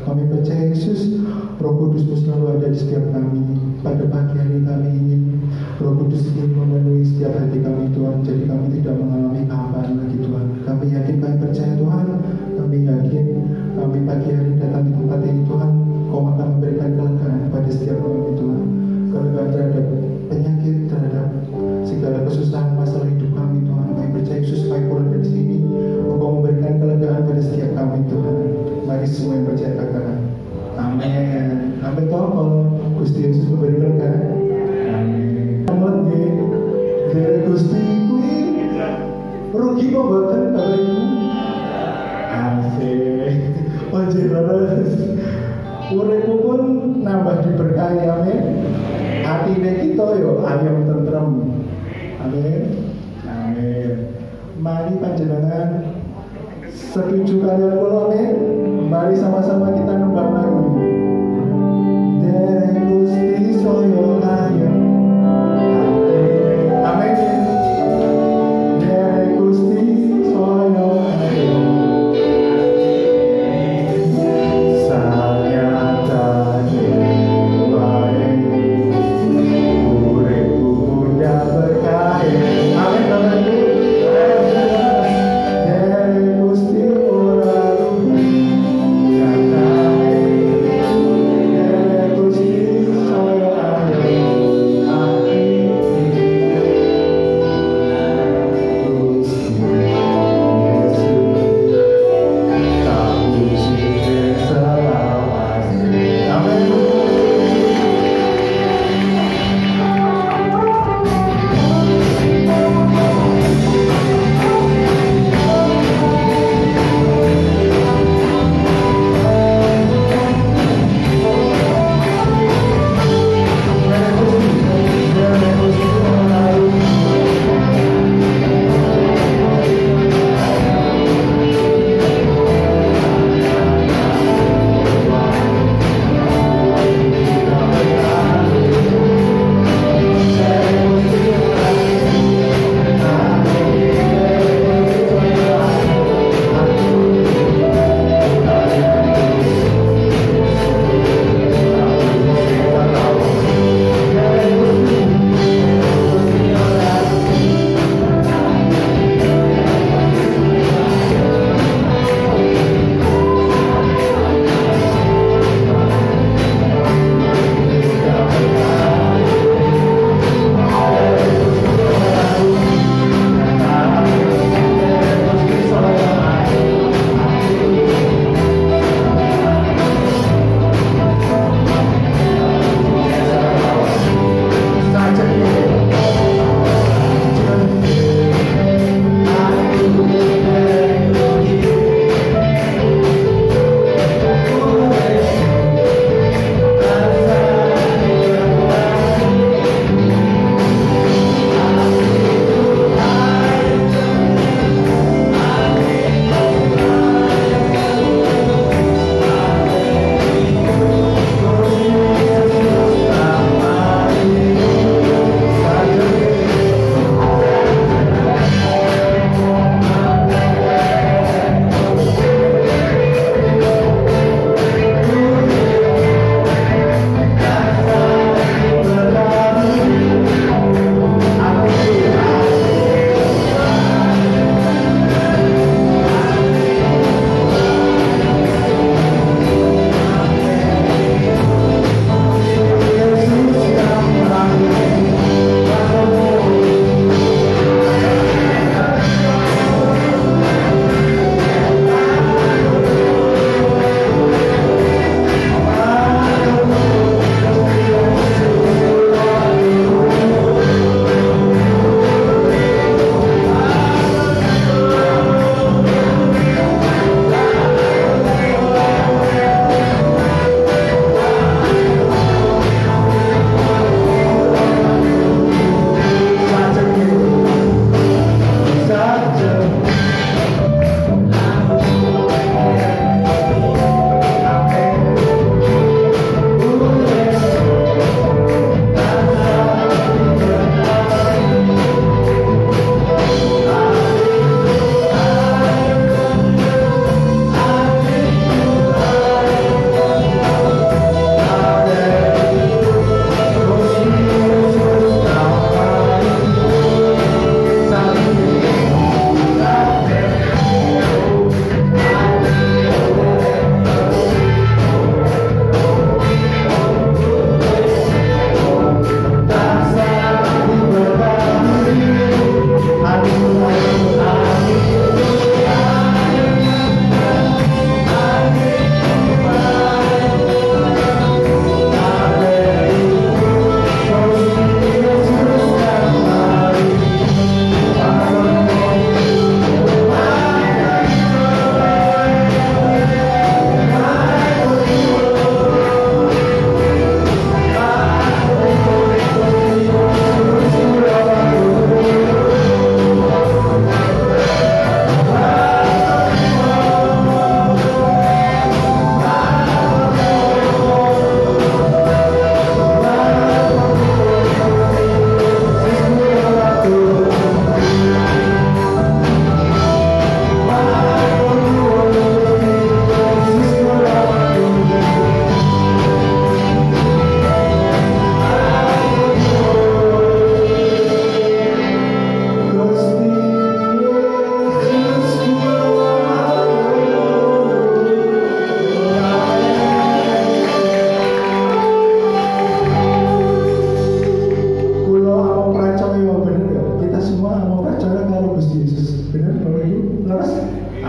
Kami percaya Yesus, Roh Kudus-Mu selalu ada di setiap kami. Pada pagi hari kami ingin Roh Kudus ingin memenuhi setiap hati kami Tuhan. Jadi kami tidak mengalami kehampaan lagi Tuhan. Kami yakin, kami percaya Tuhan. Kami yakin kami pagi hari datang di tempat ini Tuhan, Kau akan memberikan kelegaan pada setiap kami Tuhan. Kelegaan terhadap penyakit, terhadap segala kesusahan masalah hidup kami Tuhan. Kami percaya Yesus, kami pulang dari sini, Engkau memberikan kelegaan pada setiap kami Tuhan. Mari semua yang percaya katakan amin. Amin Tuhan, kalau Gusti Yesus memberi kelegaan. Amin. Dari Gusti kui rugi kok boten Bapak Ibu. Asik. Panjenengan uripku pun nambah diberkahi, amin. Atine kita yo ayam tentrem. Amin. Amin. Mari panjenengan setuju kalian kula, amin. Mari sama-sama kita nembang lagu. Derek Gusti soyo ayam. Amin. Derek Gusti soyo ayam. Amin.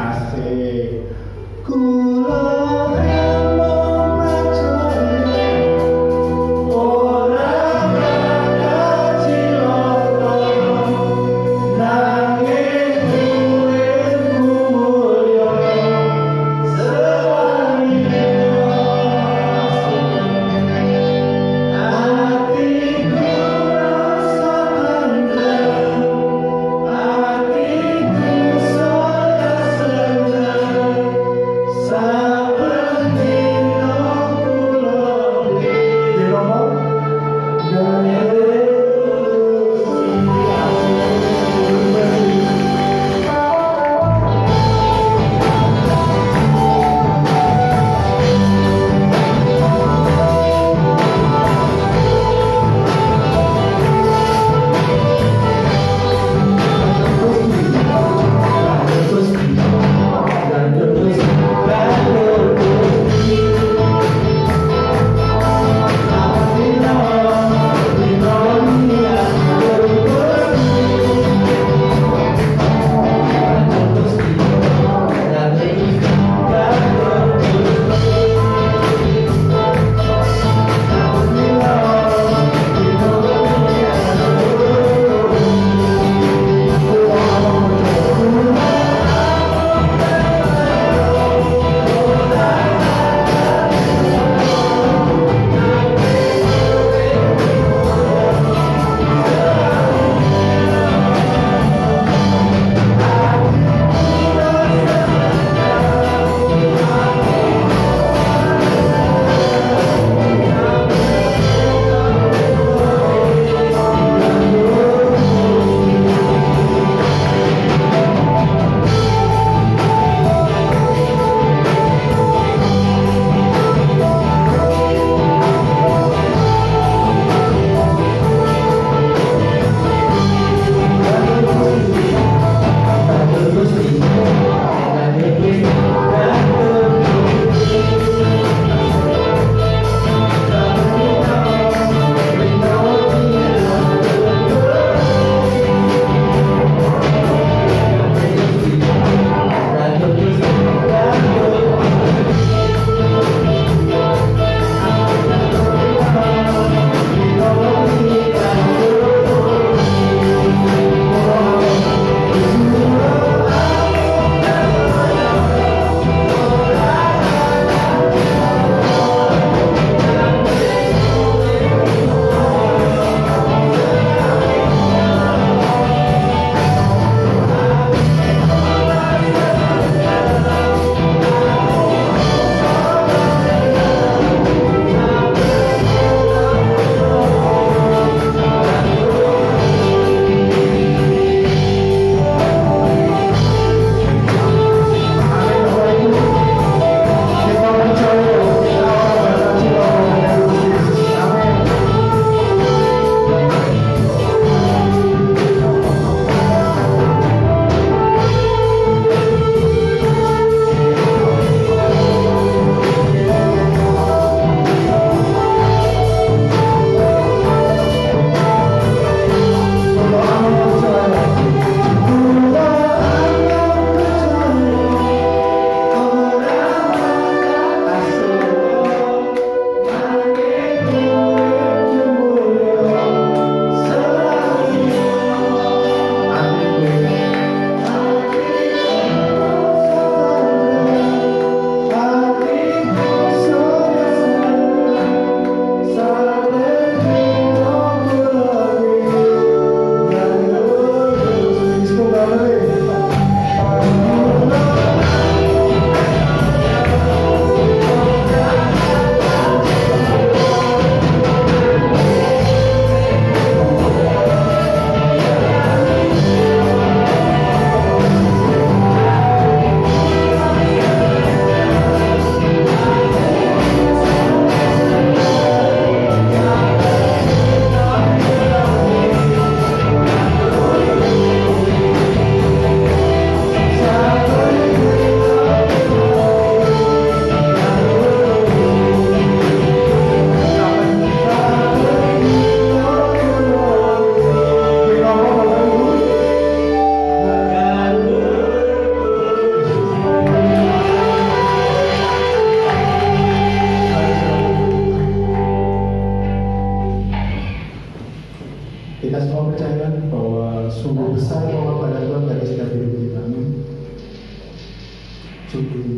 kasih. Kula embung macane ora bakal cilaka nanging uripku mulya sewani atiku rasa tentrem atiku saya seneng. Syukur.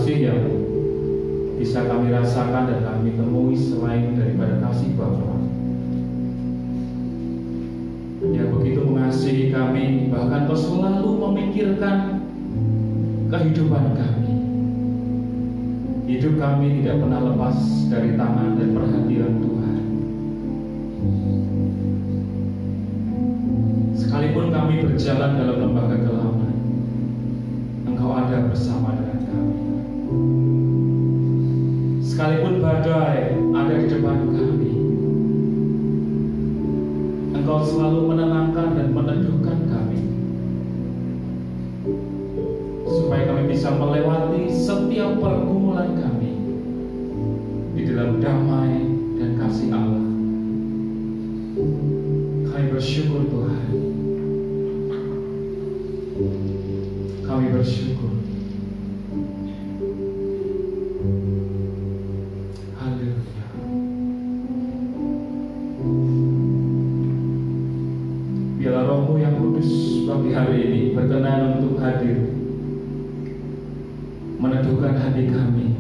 kasih yang bisa kami rasakan dan kami temui selain daripada kasih Bapa yang begitu mengasihi kami, bahkan Kau selalu memikirkan kehidupan kami. Hidup kami tidak pernah lepas dari tangan dan perhatian Tuhan. Sekalipun kami berjalan dalam lembah kegelapan, Engkau ada bersama dengan kami. Sekalipun badai ada di depan kami, Engkau selalu menenangkan dan meneduhkan kami, supaya kami bisa melewati setiap pergumulan kami di dalam damai dan kasih Allah. Kami bersyukur Tuhan. Kami bersyukur. Haleluya. Biarlah Roh-Mu yang kudus pagi hari ini berkenan untuk hadir, meneduhkan hati kami,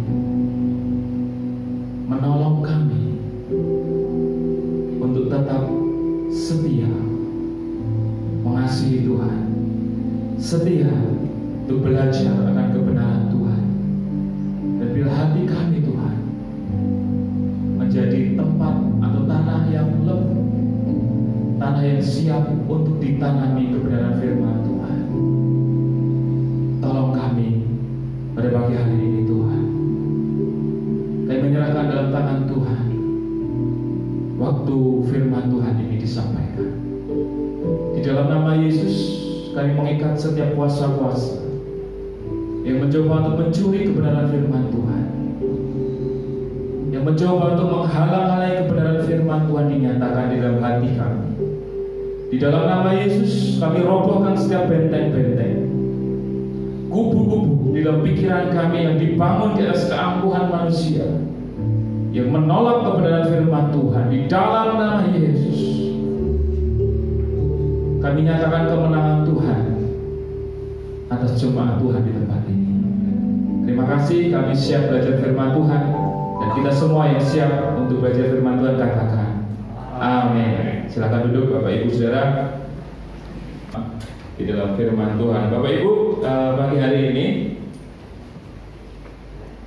menolong kami untuk tetap setia mengasihi Tuhan, setia untuk belajar akan kebenaran Tuhan. Dan bila hati kami Tuhan menjadi tempat atau tanah yang lembut, tanah yang siap untuk ditanami kebenaran firman Tuhan, tolong kami pada pagi hari ini Tuhan. Kami menyerahkan dalam tangan Tuhan waktu firman Tuhan ini disampaikan. Di dalam nama Yesus kami mengikat setiap kuasa-kuasa yang mencoba untuk mencuri kebenaran firman Tuhan, yang mencoba untuk menghalang-halangi kebenaran firman Tuhan dinyatakan di dalam hati kami. Di dalam nama Yesus kami robohkan setiap benteng-benteng, kubu-kubu di dalam pikiran kami yang dibangun di atas keangkuhan manusia, yang menolak kebenaran firman Tuhan. Di dalam nama Yesus kami nyatakan kemenangan Tuhan atas jemaat Tuhan di tempat ini. Terima kasih, kami siap belajar firman Tuhan, dan kita semua yang siap untuk belajar firman Tuhan katakan amin. Silakan duduk Bapak Ibu Saudara di dalam firman Tuhan. Bapak Ibu, pagi hari ini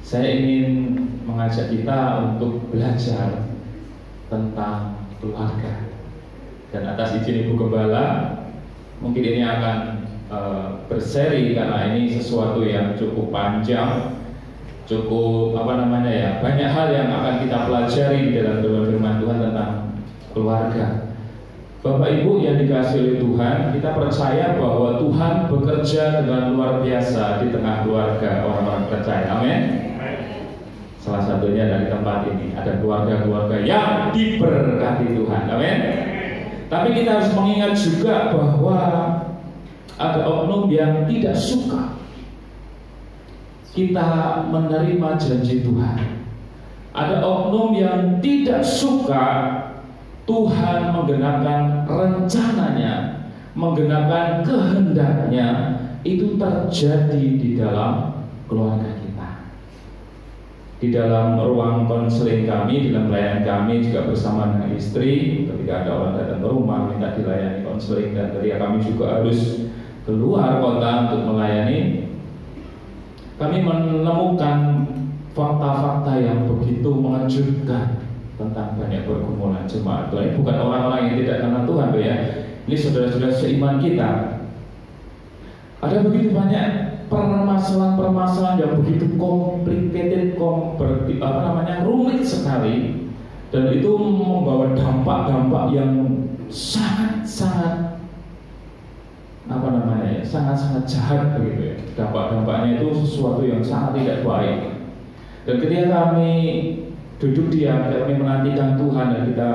saya ingin mengajak kita untuk belajar tentang keluarga. Dan atas izin Ibu Gembala, mungkin ini akan berseri karena ini sesuatu yang cukup panjang, cukup banyak hal yang akan kita pelajari di dalam firman Tuhan tentang keluarga. Bapak Ibu yang dikasihi oleh Tuhan, kita percaya bahwa Tuhan bekerja dengan luar biasa di tengah keluarga orang-orang percaya. Amin. Salah satunya dari tempat ini ada keluarga-keluarga yang diberkati Tuhan. Amin. Tapi kita harus mengingat juga bahwa ada oknum yang tidak suka kita menerima janji Tuhan. Ada oknum yang tidak suka Tuhan menggenapi rencananya, menggenapi kehendaknya, itu terjadi di dalam keluarga kita. Di dalam ruang konseling kami, di dalam pelayanan kami juga bersama dengan istri, ketika ada orang datang ke rumah minta dilayani konseling, dan ketika kami juga harus keluar kota untuk melayani, kami menemukan fakta-fakta yang begitu mengejutkan tentang banyak pergumulan jemaat Tuhan. Ini bukan orang-orang yang tidak kenal Tuhan, ya. Ini saudara-saudara seiman kita. Ada begitu banyak permasalahan-permasalahan yang begitu complicated, rumit sekali, dan itu membawa dampak-dampak yang sangat-sangat sangat-sangat jahat begitu ya. Dampak-dampaknya itu sesuatu yang sangat tidak baik. Dan ketika kami duduk diam, kami menantikan Tuhan dan kita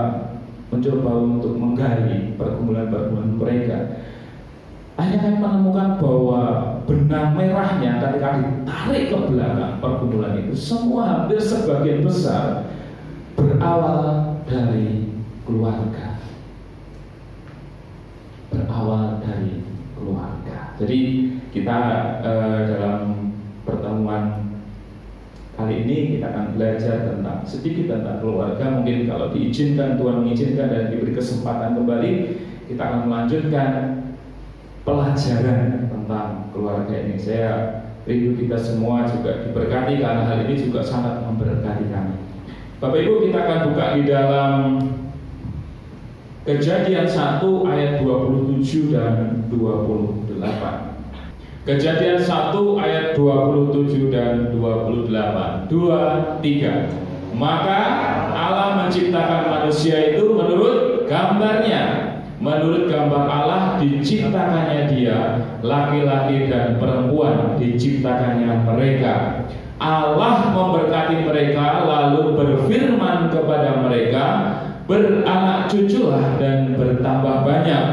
mencoba untuk menggali pergumulan-pergumulan mereka, akhirnya kami menemukan bahwa benang merahnya ketika ditarik ke belakang pergumulan itu semua hampir sebagian besar berawal dari keluarga. Berawal dari keluarga. Jadi kita dalam pertemuan ini kita akan belajar sedikit tentang keluarga. Mungkin kalau diizinkan, Tuhan mengizinkan dan diberi kesempatan kembali, kita akan melanjutkan pelajaran tentang keluarga ini. Saya rindu kita semua juga diberkati, karena hal ini juga sangat memberkati kami. Bapak Ibu, kita akan buka di dalam Kejadian 1 ayat 27 dan 28. Kejadian 1 ayat 27 dan 28. 2, 3. Maka Allah menciptakan manusia itu menurut gambarnya. Menurut gambar Allah diciptakannya dia, laki-laki dan perempuan diciptakannya mereka. Allah memberkati mereka lalu berfirman kepada mereka, beranak cuculah dan bertambah banyak,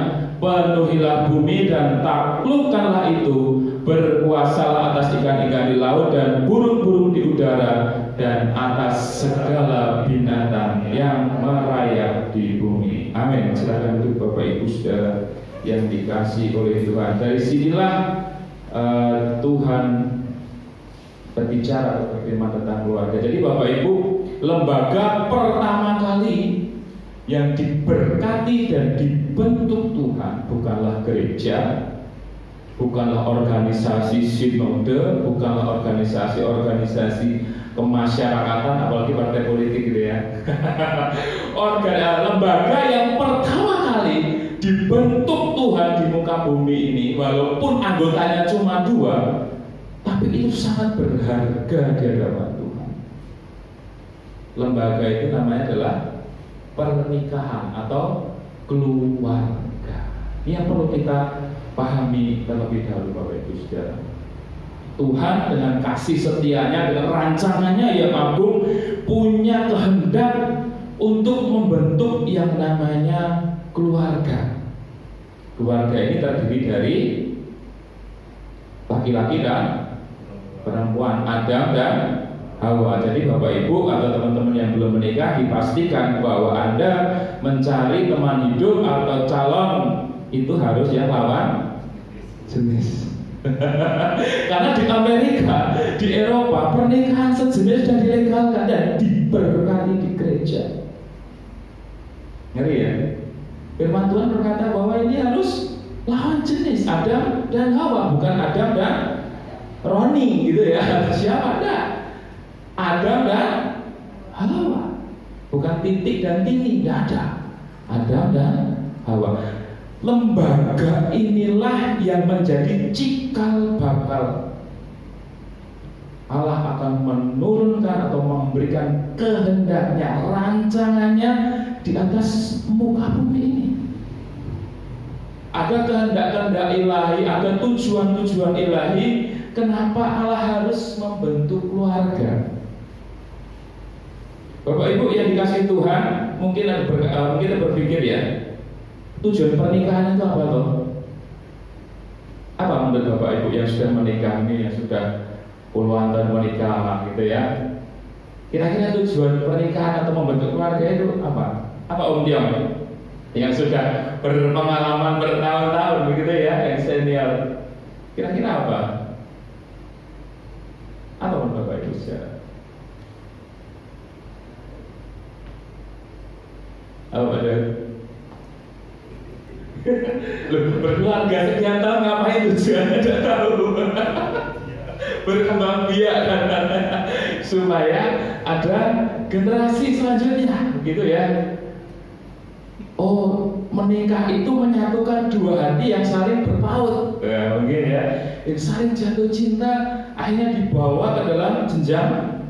penuhilah bumi dan taklukkanlah itu, berkuasalah atas ikan-ikan di laut dan burung-burung di udara dan atas segala binatang yang merayap di bumi. Amin. Silakan duduk Bapak Ibu Saudara yang dikasihi oleh Tuhan. Dari sinilah Tuhan berbicara atau berfirman tentang keluarga. Jadi Bapak Ibu, lembaga pertama kali yang diberkati dan dibentuk Tuhan bukanlah gereja, bukanlah organisasi sinode, bukanlah organisasi kemasyarakatan, apalagi partai politik gitu ya. Lembaga yang pertama kali dibentuk Tuhan di muka bumi ini, walaupun anggotanya cuma 2, tapi itu sangat berharga di hadapan Tuhan. Lembaga itu namanya adalah pernikahan atau keluarga. Ini yang perlu kita pahami terlebih dahulu Bapak Ibu Saudara. Tuhan dengan kasih setianya, dengan rancangannya yang agung, punya kehendak untuk membentuk yang namanya keluarga. Keluarga ini terdiri dari laki-laki dan perempuan, Adam dan Hawa. Jadi Bapak Ibu atau teman-teman yang belum menikah, dipastikan bahwa Anda mencari teman hidup atau calon itu harus yang lawan jenis. Karena di Amerika, di Eropa, pernikahan sejenis sudah dilegalkan dan diberkati di gereja. Ngeri ya? Firman Tuhan berkata bahwa ini harus lawan jenis, Adam dan Hawa, bukan Adam dan Roni gitu ya. Siapa ada? Adam dan Hawa, bukan titik dan tini, tidak ada. Adam dan Hawa. Lembaga inilah yang menjadi cikal bakal Allah akan menurunkan atau memberikan kehendaknya, rancangannya di atas muka bumi ini. Ada kehendak-kehendak ilahi, ada tujuan-tujuan ilahi. Kenapa Allah harus membentuk keluarga? Bapak Ibu yang dikasih Tuhan, mungkin berpikir ya, tujuan pernikahan itu apa toh? Apa menurut Bapak Ibu yang sudah menikah ini, yang sudah puluhan tahun menikah gitu ya? Kira-kira tujuan pernikahan atau membentuk keluarga itu apa? Apa Om Tiong? Yang sudah berpengalaman bertahun-tahun begitu ya, yang senior. Kira-kira apa? Apa menurut Bapak Ibu saudara? Apa ada? Loh, berkeluarga sekian tahun ngapain tujuannya? Tidak tahu. Berkembang biak supaya ada generasi selanjutnya, begitu ya. Oh, menikah itu menyatukan dua hati yang saling berpaut. Ya, mungkin ya. Yang saling jatuh cinta akhirnya dibawa ke dalam jenjang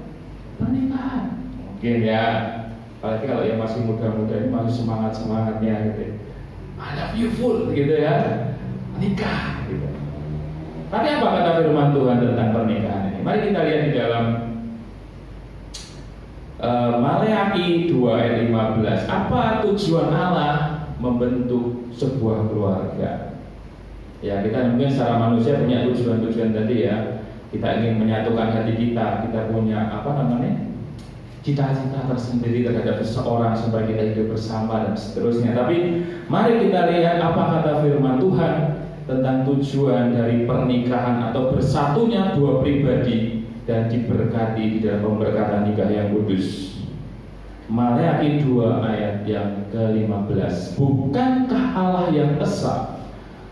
pernikahan. Mungkin ya. Apalagi kalau yang masih muda-muda ini masih semangat-semangatnya gitu. I love you full gitu ya. Nikah gitu. Tapi apa kata firman Tuhan tentang pernikahan ini? Mari kita lihat di dalam Maleakhi 2 ayat 15. Apa tujuan Allah membentuk sebuah keluarga? Ya, kita mungkin secara manusia punya tujuan-tujuan tadi ya. Kita ingin menyatukan hati kita punya cita-cita tersendiri terhadap seseorang supaya kita hidup bersama dan seterusnya. Tapi mari kita lihat apa kata firman Tuhan tentang tujuan dari pernikahan atau bersatunya dua pribadi dan diberkati di dalam pemberkatan nikah yang kudus. Maleakhi 2 ayat yang ke-15. Bukankah Allah yang esa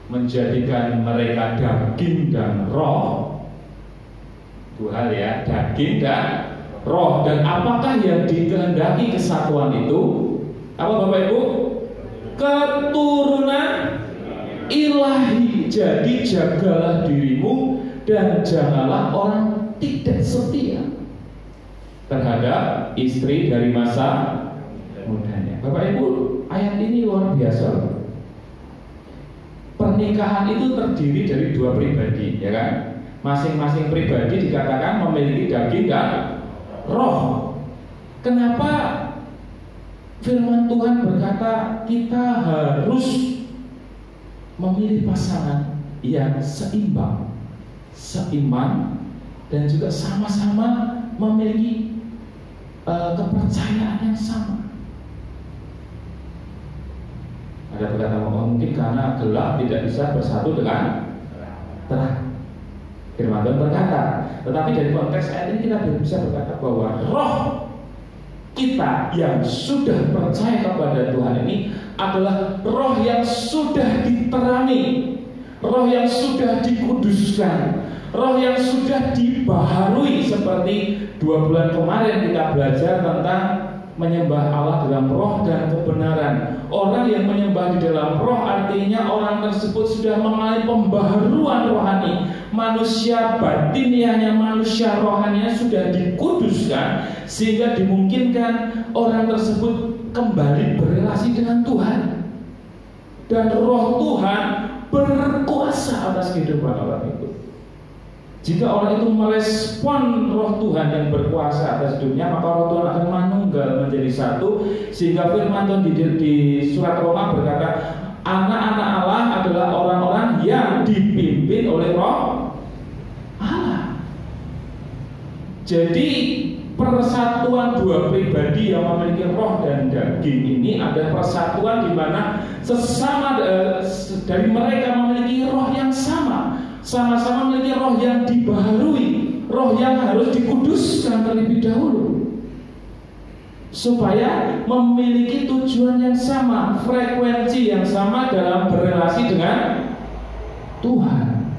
menjadikan mereka daging dan roh? 2 hal ya, daging dan roh. Dan apakah yang dikehendaki kesatuan itu? Apa Bapak Ibu? Keturunan ilahi. Jadi jagalah dirimu dan janganlah orang tidak setia terhadap istri dari masa mudanya. Bapak Ibu, ayat ini luar biasa. Pernikahan itu terdiri dari 2 pribadi, ya kan? Masing-masing pribadi dikatakan memiliki daging dan roh. Kenapa firman Tuhan berkata kita harus memilih pasangan yang seimbang, seiman, dan juga sama-sama memiliki kepercayaan yang sama? Ada berkata mungkin karena gelap tidak bisa bersatu dengan terang. Firman Tuhan berkata, tetapi dari konteks ayat ini kita bisa berkata bahwa roh kita yang sudah percaya kepada Tuhan ini adalah roh yang sudah diterangi, roh yang sudah dikuduskan, roh yang sudah dibaharui. Seperti 2 bulan kemarin kita belajar tentang menyembah Allah dalam roh dan kebenaran. Orang yang menyembah di dalam roh artinya orang tersebut sudah mengalami pembaharuan rohani. Manusia batiniahnya, manusia rohaninya sudah dikuduskan sehingga dimungkinkan orang tersebut kembali berrelasi dengan Tuhan. Dan roh Tuhan berkuasa atas kehidupan orang itu. Jika orang itu merespon roh Tuhan yang berkuasa atas hidupnya, maka roh Tuhan akan manunggal menjadi satu. Sehingga firman Tuhan di surat Roma berkata, anak-anak Allah adalah orang-orang yang dipimpin oleh roh Allah. Jadi persatuan 2 pribadi yang memiliki roh dan daging ini adalah persatuan di mana sesama dari mereka memiliki roh yang sama. Sama-sama memiliki roh yang dibaharui, roh yang harus dikuduskan terlebih dahulu, supaya memiliki tujuan yang sama, frekuensi yang sama dalam berrelasi dengan Tuhan.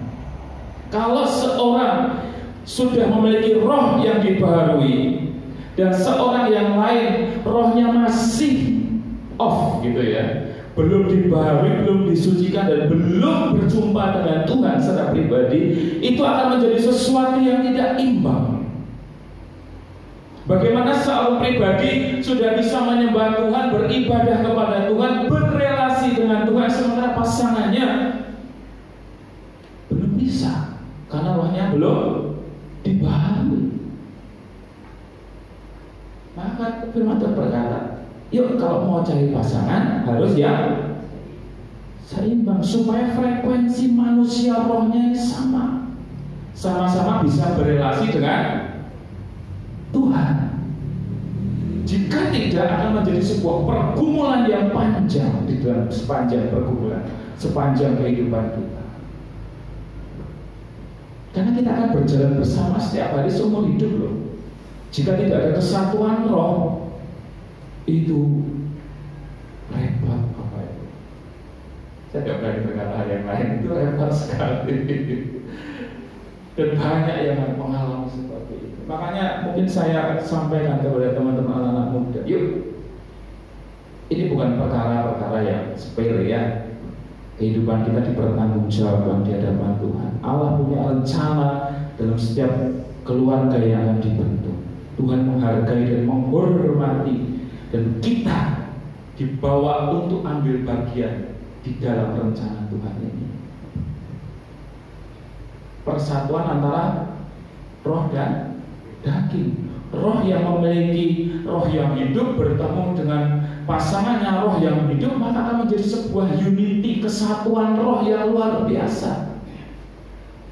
Kalau seorang sudah memiliki roh yang dibaharui dan seorang yang lain rohnya masih off gitu ya, belum dibaharui, belum disucikan, dan belum berjumpa dengan Tuhan secara pribadi, itu akan menjadi sesuatu yang tidak imbang. Bagaimana seorang pribadi sudah bisa menyembah Tuhan, beribadah kepada Tuhan, berrelasi dengan Tuhan, sementara pasangannya belum bisa karena rohnya belum dibaharui. Maka firman Tuhan berkata, yuk kalau mau cari pasangan harus yang seimbang, supaya frekuensi manusia rohnya sama, sama-sama bisa berrelasi dengan Tuhan. Jika tidak, akan menjadi sebuah pergumulan yang panjang di dalam sepanjang pergumulan, sepanjang kehidupan kita. Karena kita akan berjalan bersama setiap hari seumur hidup loh. Jika tidak ada kesatuan roh, itu repot Bapak Ibu. Saya tidak berani berkata hal yang lain, itu repot sekali. Dan banyak yang mengalami seperti itu. Makanya mungkin saya sampaikan kepada teman-teman anak-anak muda, yuk, ini bukan perkara-perkara yang sepele ya. Kehidupan kita dipertanggungjawabkan di hadapan Tuhan. Allah punya rencana dalam setiap keluarga yang akan dibentuk. Tuhan menghargai dan menghormati, dan kita dibawa untuk ambil bagian di dalam rencana Tuhan ini. Persatuan antara roh dan daging. Roh yang memiliki roh yang hidup bertemu dengan pasangannya roh yang hidup, maka akan menjadi sebuah unity, kesatuan roh yang luar biasa,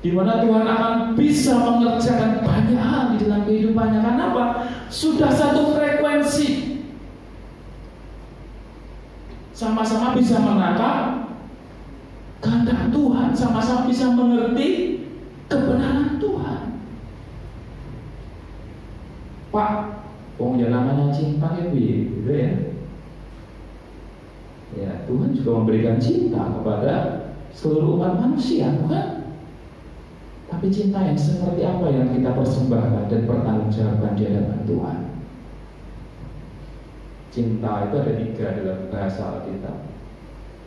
di mana Tuhan akan bisa mengerjakan banyak hal di dalam kehidupannya. Kenapa? Sudah satu frekuensi, sama-sama bisa menangkap kehendak Tuhan, sama-sama bisa mengerti kebenaran Tuhan. Pak, wong ya namanya cinta gitu ya. Ya, Tuhan juga memberikan cinta kepada seluruh umat manusia, bukan? Tapi cinta yang seperti apa yang kita persembahkan dan pertanggungjawabkan di hadapan Tuhan? Cinta itu ada 3 dalam bahasa Alkitab.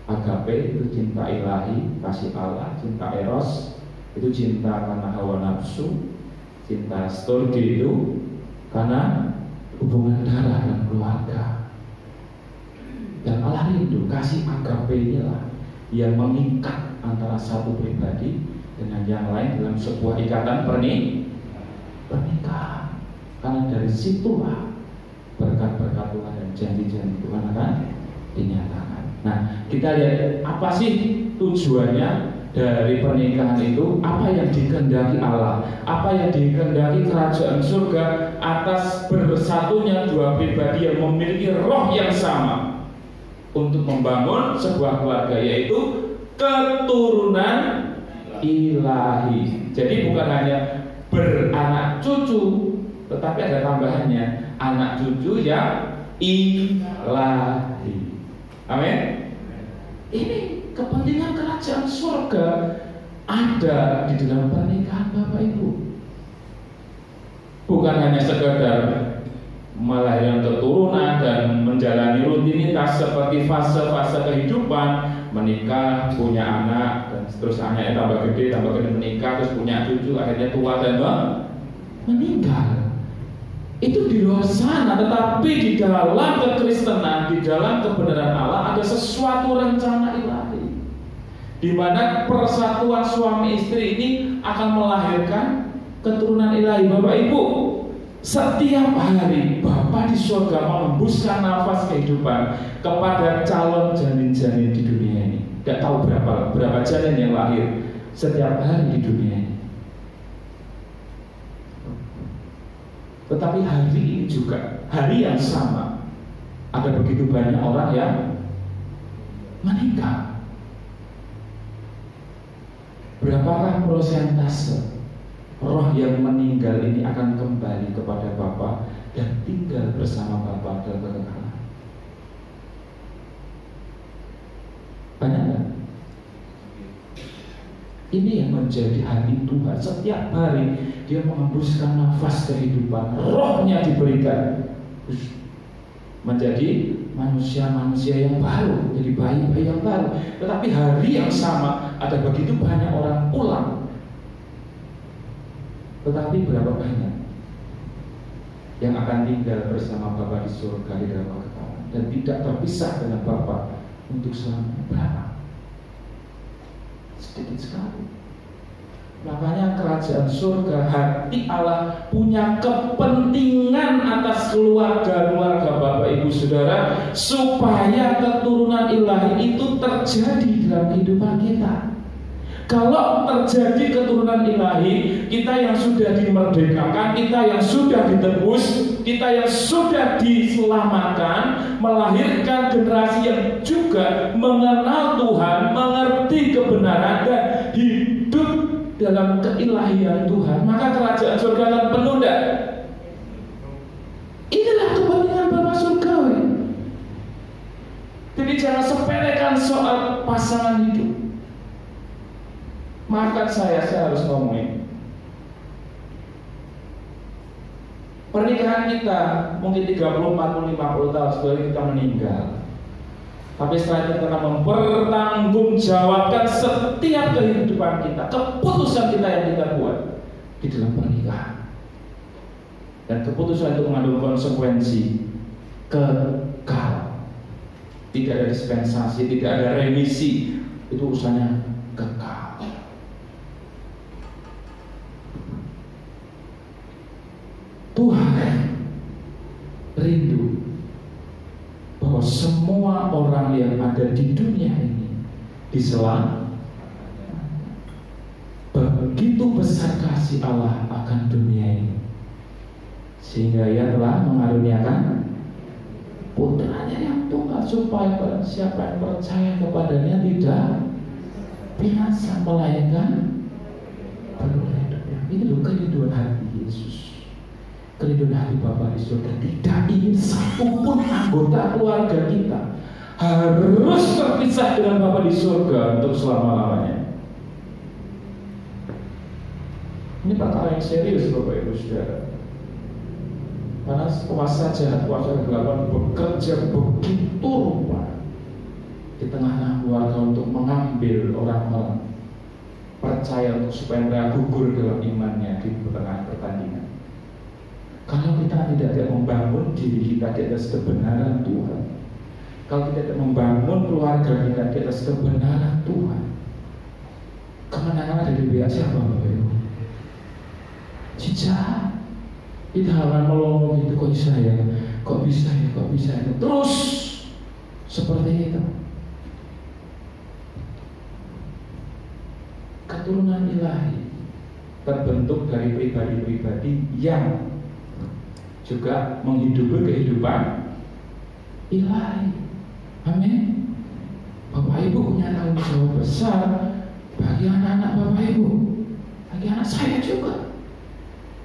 Agape itu cinta ilahi, kasih Allah. Cinta eros itu cinta karena hawa nafsu. Cinta storge itu karena hubungan darah dan keluarga. Dan Allah rindu kasih agape inilah yang mengikat antara satu pribadi dengan yang lain dalam sebuah ikatan pernikahan. Karena dari situlah berkat-berkat Tuhan dan janji-janji Tuhan akan dinyatakan. Nah, kita lihat apa sih tujuannya dari pernikahan itu, apa yang dikehendaki Allah, apa yang dikehendaki kerajaan surga atas bersatunya 2 pribadi yang memiliki roh yang sama untuk membangun sebuah keluarga, yaitu keturunan ilahi. Jadi bukan hanya beranak cucu, tetapi ada tambahannya, anak cucu yang ilahi. Amin. Ini kepentingan kerajaan surga ada di dalam pernikahan Bapak Ibu. Bukan hanya sekedar melahirkan keturunan dan menjalani rutinitas seperti fase-fase kehidupan, menikah, punya anak, dan terus anaknya tambah gede menikah, terus punya cucu, akhirnya tua dan meninggal. Itu di luar sana, tetapi di dalam kekristenan, di dalam kebenaran Allah ada sesuatu rencana ilahi, di mana persatuan suami istri ini akan melahirkan keturunan ilahi. Bapak Ibu, setiap hari Bapa di surga mengembuskan nafas kehidupan kepada calon janin-janin di dunia ini. Gak tahu berapa janin yang lahir setiap hari di dunia ini. Tetapi hari ini juga, hari yang sama, ada begitu banyak orang yang meninggal. Berapakah persentase roh yang meninggal ini akan kembali kepada Bapa dan tinggal bersama Bapa dalam kekekalan? Banyak kan? Ini yang menjadi hati Tuhan. Setiap hari Dia mengembuskan nafas kehidupan, rohnya diberikan menjadi manusia-manusia yang baru, jadi bayi-bayi yang baru. Tetapi hari yang sama ada begitu banyak orang pulang. Tetapi berapa banyak yang akan tinggal bersama Bapa di surga di dalam kekekalan dan tidak terpisah dengan Bapa untuk selamanya? Berapa? Sedikit sekali. Makanya kerajaan surga, hati Allah punya kepentingan atas keluarga-keluarga Bapak Ibu Saudara, supaya keturunan ilahi itu terjadi dalam kehidupan kita. Kalau terjadi keturunan ilahi, kita yang sudah dimerdekakan, kita yang sudah ditebus, kita yang sudah diselamatkan, melahirkan generasi yang juga mengenal Tuhan, mengerti kebenaran dan hidup dalam keilahian Tuhan, maka kerajaan surga akan penuh. Inilah kepentingan Bapa surgawi. Jadi jangan sepelekan soal pasangan hidup. Maafkan saya harus ngomongin. Pernikahan kita mungkin 30, 40, 50 tahun setelah kita meninggal. Tapi setelah itu kita akan mempertanggungjawabkan setiap kehidupan kita, keputusan kita yang kita buat di dalam pernikahan. Dan keputusan itu mengandung konsekuensi kekal. Tidak ada dispensasi, tidak ada remisi. Itu urusannya kekal. Tuhan rindu bahwa semua orang yang ada di dunia ini diselamatkan. Begitu besar kasih Allah akan dunia ini, sehingga Ia telah mengaruniakan putranya yang tunggal, supaya siapa yang percaya kepadanya tidak binasa, melainkan beroleh hidup. Ini loh kerinduan hati Yesus. Kerinduan hati Bapa di surga tidak ingin satupun anggota keluarga kita harus terpisah dengan Bapa di surga untuk selama-lamanya. Ini perkara yang serius Bapak Ibu Saudara. Karena kuasa jahat, kuasa kegelapan bekerja begitu rupa di tengah keluarga untuk mengambil orang-orang percaya untuk supaya mereka gugur dalam imannya di tengah pertandingan. Kalau kita tidak membangun diri kita di atas kebenaran Tuhan, kalau kita tidak membangun keluarga kita di atas kebenaran Tuhan, kemenangan ada di pihak siapa Bapak Ibu? Si jahat. Kita akan melongo gitu, kok bisa ya, kok bisa ya, kok bisa ya. Terus seperti itu. Keturunan ilahi terbentuk dari pribadi-pribadi yang juga menghidupi kehidupan ilahi. Amin. Bapak Ibu punya tanggung jawab besar bagi anak-anak Bapak Ibu, bagi anak saya juga.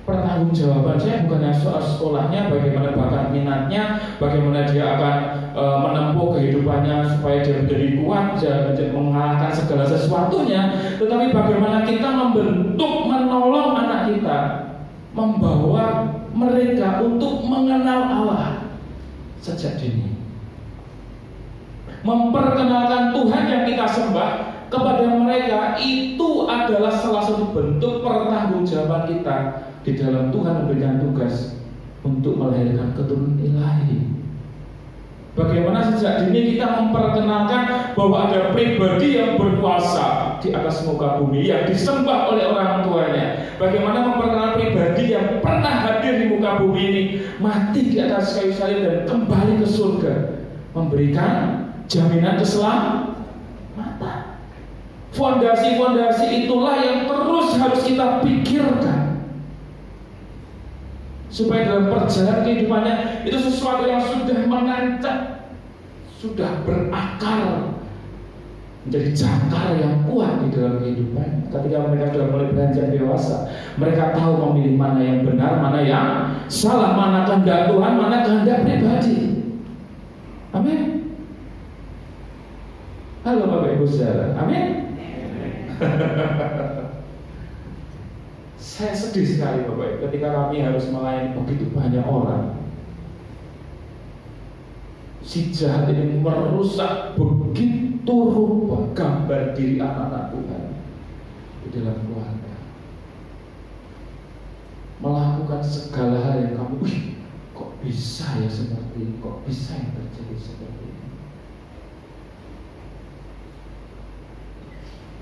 Pertanggungjawaban saya bukan hanya soal sekolahnya, bagaimana bakat minatnya, bagaimana dia akan menempuh kehidupannya supaya dia menjadi kuat, mengalahkan segala sesuatunya, tetapi bagaimana kita membentuk, menolong anak kita, membawa mereka untuk mengenal Allah sejak dini, memperkenalkan Tuhan yang kita sembah kepada mereka. Itu adalah salah satu bentuk pertanggungjawaban kita di dalam Tuhan memberikan tugas untuk melahirkan keturunan ilahi. Bagaimana sejak dini kita memperkenalkan bahwa ada pribadi yang berkuasa di atas muka bumi yang disembah oleh orang tuanya. Bagaimana memperkenalkan pribadi yang pernah hadir di muka bumi ini, mati di atas kayu salib dan kembali ke surga, memberikan jaminan keselamatan. Fondasi-fondasi itulah yang terus harus kita pikirkan, supaya dalam perjalanan kehidupannya itu sesuatu yang sudah menancap, sudah berakar, menjadi jangkar yang kuat di dalam kehidupan. Ketika mereka sudah mulai beranjak dewasa, mereka tahu memilih mana yang benar, mana yang salah, mana kehendak Tuhan, mana kehendak pribadi. Amin. Halo Bapak Ibu Saudara. Amin. Saya sedih sekali Bapak Ibu ketika kami harus melayani begitu banyak orang. Si jahat ini merusak begitu rupa gambar diri anak-anak Tuhan di dalam keluarga, melakukan segala hal yang kamu, kok bisa ya seperti ini, kok bisa yang terjadi seperti ini.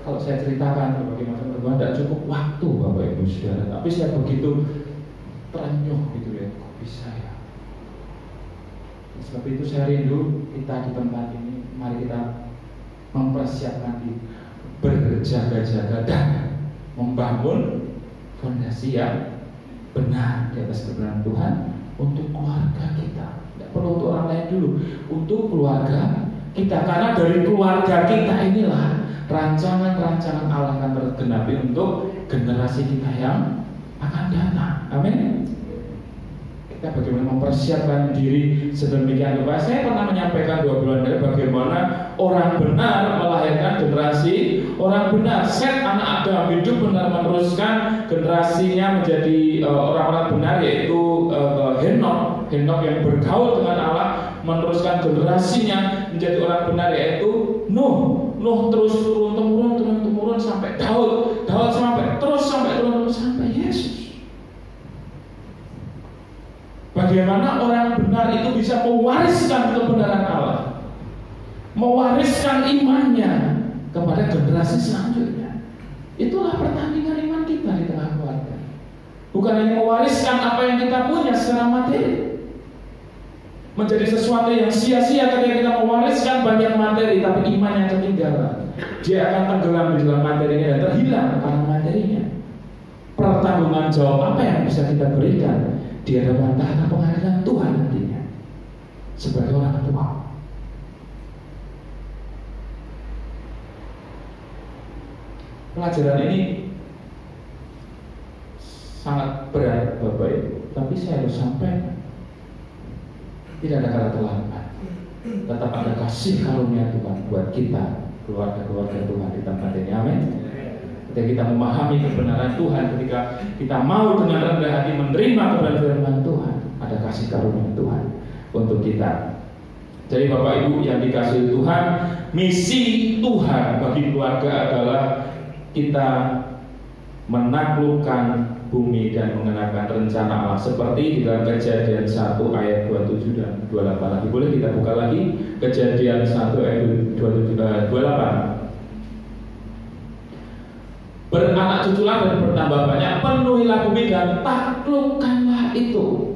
Kalau saya ceritakan berbagai macam perbuatan, tidak cukup waktu Bapak Ibu Saudara, tapi saya begitu terenyuh gitu ya, kok bisa ya. Sebab itu saya rindu kita di tempat ini, mari kita mempersiapkan diri, berjaga-jaga dan membangun fondasi yang benar di atas kebenaran Tuhan untuk keluarga kita. Tidak perlu untuk orang lain dulu, untuk keluarga kita, karena dari keluarga kita inilah rancangan-rancangan Allah akan tergenapi untuk generasi kita yang akan datang. Amin. Kita bagaimana mempersiapkan diri sedemikian rupa. Saya pernah menyampaikan 2 bulan lalu bagaimana orang benar melahirkan generasi orang benar. Set anak Adam hidup benar meneruskan generasinya menjadi orang-orang benar, yaitu Henok yang bergaul dengan Allah, meneruskan generasinya menjadi orang benar, yaitu Nuh terus turun sampai Daud sampai terus sampai Yesus. Bagaimana orang benar itu bisa mewariskan kebenaran Allah, mewariskan imannya kepada generasi selanjutnya. Itulah pertandingan iman kita di tengah keluarga. Bukan hanya mewariskan apa yang kita punya secara materi, menjadi sesuatu yang sia-sia ketika kita mewariskan banyak materi, tapi iman yang ketinggalan. Dia akan tenggelam di dalam materinya dan terhilang karena materinya. Pertanggungan jawab apa yang bisa kita berikan di hadapan tahta pengadilan Tuhan nantinya sebagai orang tua. Pelajaran ini sangat berat Bapak Ibu. tapi saya harus sampaikan. Tidak ada kata terlambat. Tetap ada kasih karunia Tuhan buat kita, keluarga-keluarga Tuhan di tempat ini. Amin. Ketika kita memahami kebenaran Tuhan, ketika kita mau dengan rendah hati menerima kebenaran firman Tuhan, ada kasih karunia Tuhan untuk kita. Jadi Bapak Ibu yang dikasihi Tuhan, misi Tuhan bagi keluarga adalah kita menaklukkan bumi dan mengenakan rencana Allah, seperti di dalam Kejadian 1 ayat 27 dan 28 lagi. Boleh kita buka lagi Kejadian 1 ayat 28. Beranak cuculah dan bertambah banyak, penuhilah bumi dan taklukkanlah itu.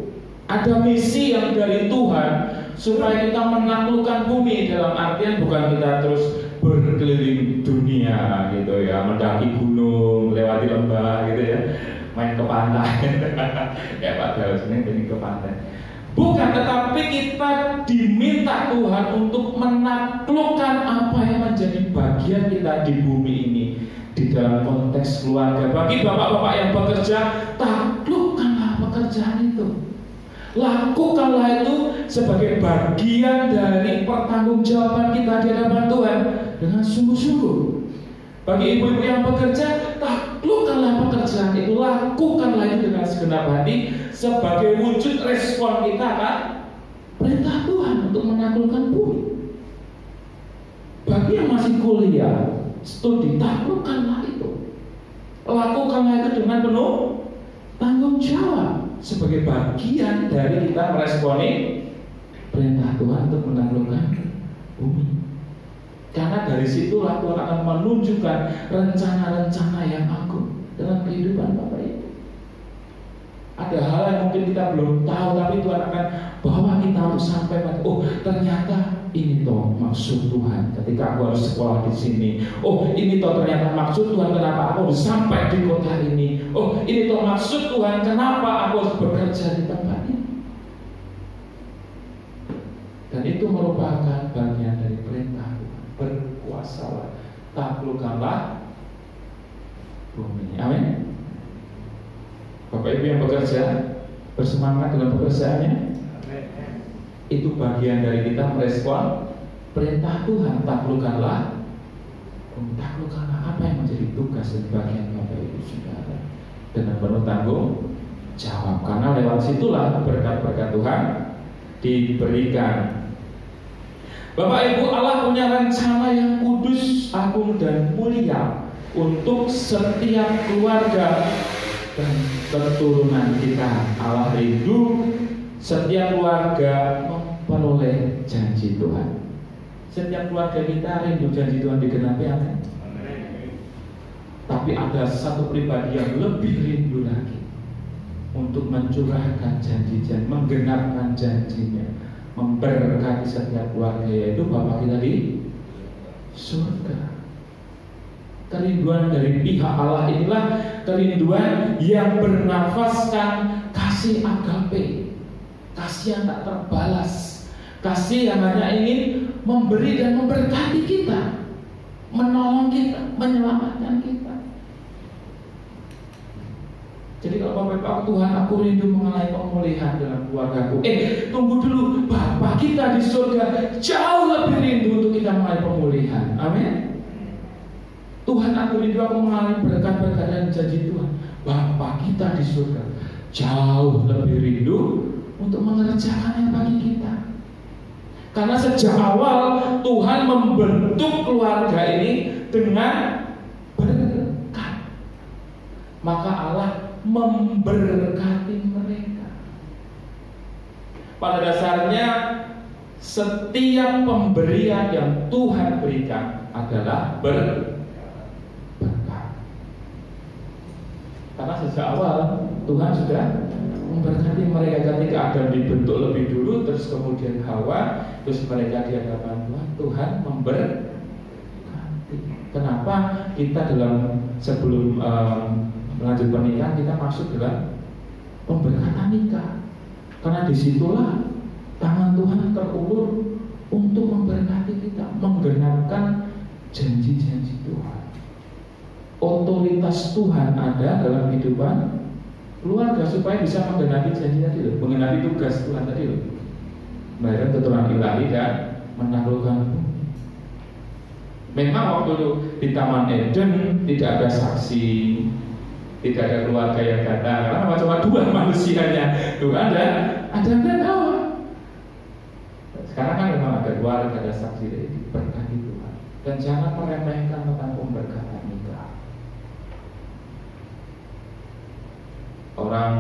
Ada misi yang dari Tuhan supaya kita menaklukkan bumi, dalam artian bukan kita terus berkeliling dunia gitu ya, mendaki gunung, lewati lembah gitu ya, main ke pantai. Ya Pak Daus ini ke pantai. Bukan, tetapi kita diminta Tuhan untuk menaklukkan apa yang menjadi bagian kita di bumi ini, di dalam konteks keluarga. Bagi bapak-bapak yang bekerja, taklukkanlah pekerjaan itu. Lakukanlah itu sebagai bagian dari pertanggungjawaban kita di hadapan Tuhan dengan sungguh-sungguh. Bagi ibu-ibu yang bekerja, taklukkanlah pekerjaan itu, lakukanlah itu dengan segenap hati sebagai wujud respon kita kan perintah Tuhan untuk menaklukkan bumi. Bagi yang masih kuliah, studi, taklukkanlah itu, lakukanlah itu dengan penuh tanggung jawab sebagai bagian dari kita meresponi perintah Tuhan untuk menaklukkan bumi. Karena dari situlah Tuhan akan menunjukkan rencana-rencana yang agung dalam kehidupan Bapak Ibu. Ada hal yang mungkin kita belum tahu, tapi Tuhan akan bawa kita untuk sampai pada, oh ternyata ini toh maksud Tuhan ketika aku harus sekolah di sini. Oh ini toh ternyata maksud Tuhan kenapa aku harus sampai di kota ini. Oh ini toh maksud Tuhan kenapa aku harus bekerja di tempat ini. Dan itu merupakan bagian dari perintah Tuhan. Berkuasalah, taklukkanlah bumi. Amin. Bapak Ibu yang bekerja, bersemangat dalam pekerjaannya. Itu bagian dari kita merespon perintah Tuhan. Taklukkanlah apa yang menjadi tugas dan bagian Bapak Ibu Saudara dengan penuh tanggung jawab. Karena lewat situlah berkat-berkat Tuhan diberikan. Bapak Ibu, Allah punya rencana yang kudus, agung dan mulia untuk setiap keluarga dan keturunan kita. Allah rindu setiap keluarga memperoleh janji Tuhan. Setiap keluarga kita rindu janji Tuhan digenapi, amin. Tapi ada satu pribadi yang lebih rindu lagi untuk mencurahkan janji-janji, menggenapkan janjinya, memberkati setiap keluarga, yaitu Bapa kita di surga. Kerinduan dari pihak Allah inilah kerinduan yang bernafaskan kasih agape, kasih yang tak terbalas, kasih yang hanya ingin memberi dan memberkati kita, menolong kita, menyelamatkan kita. Jadi kalau Bapak Tuhan, aku rindu mengalami pemulihan dalam keluargaku. Tunggu dulu, Bapak kita di surga jauh lebih rindu untuk kita mengalami pemulihan. Amin. Tuhan, aku rindu aku mengalami berkat-berkat dan janji Tuhan. Bapak kita di surga jauh lebih rindu untuk mengerjakannya bagi kita. Karena sejak awal Tuhan membentuk keluarga ini dengan berkat. Maka Allah memberkati mereka. Pada dasarnya setiap pemberian yang Tuhan berikan adalah berkat. Karena sejak awal Tuhan sudah memberkati mereka. Ketika Adam dibentuk lebih dulu, terus kemudian Hawa, terus mereka di hadapan Tuhan memberkati. Kenapa kita dalam sebelum melanjut pernikahan kita masuk dalam pemberkatan nikah? Karena disitulah tangan Tuhan terulur untuk memberkati kita, menggenapkan janji-janji Tuhan. Otoritas Tuhan ada dalam kehidupan keluarga supaya bisa menggenapi janji tadi loh, menggenapi tugas Tuhan tadi loh, melahirkan keturunan ilahi dan menaklukkan bumi. Memang waktu itu di Taman Eden tidak ada saksi, tidak ada keluarga yang datang, karena cuma dua manusianya, Tuhan dan Adam dan Hawa. Sekarang kan memang ada keluarga, ada saksi, dari diberkati Tuhan. Dan jangan meremehkan tentang pemberkatan nikah. Orang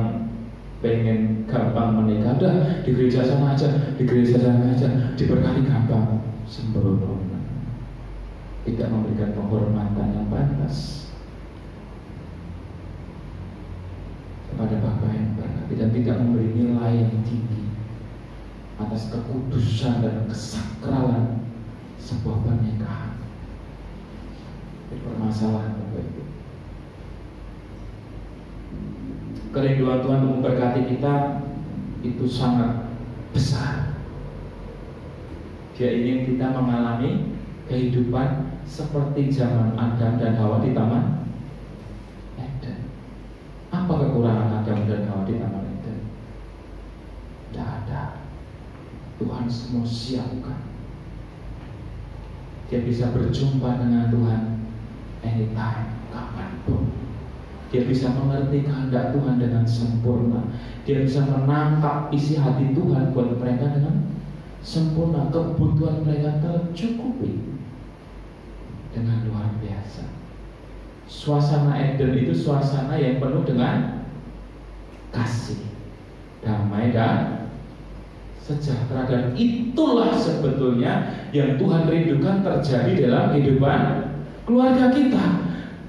pengen gampang menikah, udah di gereja sana aja, di gereja sana aja, diberkati gampang, sembrono, tidak memberikan penghormatan yang pantas kepada Bapa yang berkati, dan tidak memberi nilai yang tinggi atas kekudusan dan kesakralan sebuah pernikahan. Ini permasalahan Bapak Ibu. Kerinduan Tuhan untuk memberkati kita itu sangat besar. Dia ingin kita mengalami kehidupan seperti zaman Adam dan Hawa di Taman Eden. Apa kekurangan Adam dan Hawa di Taman Eden? Tidak ada. Tuhan semua siapkan. Dia bisa berjumpa dengan Tuhan anytime, kapanpun. Dia bisa mengerti kehendak Tuhan dengan sempurna. Dia bisa menangkap isi hati Tuhan buat mereka dengan sempurna. Kebutuhan mereka tercukupi dengan luar biasa. Suasana Eden itu suasana yang penuh dengan kasih, damai dan sejahtera. Dan itulah sebetulnya yang Tuhan rindukan terjadi dalam kehidupan keluarga kita.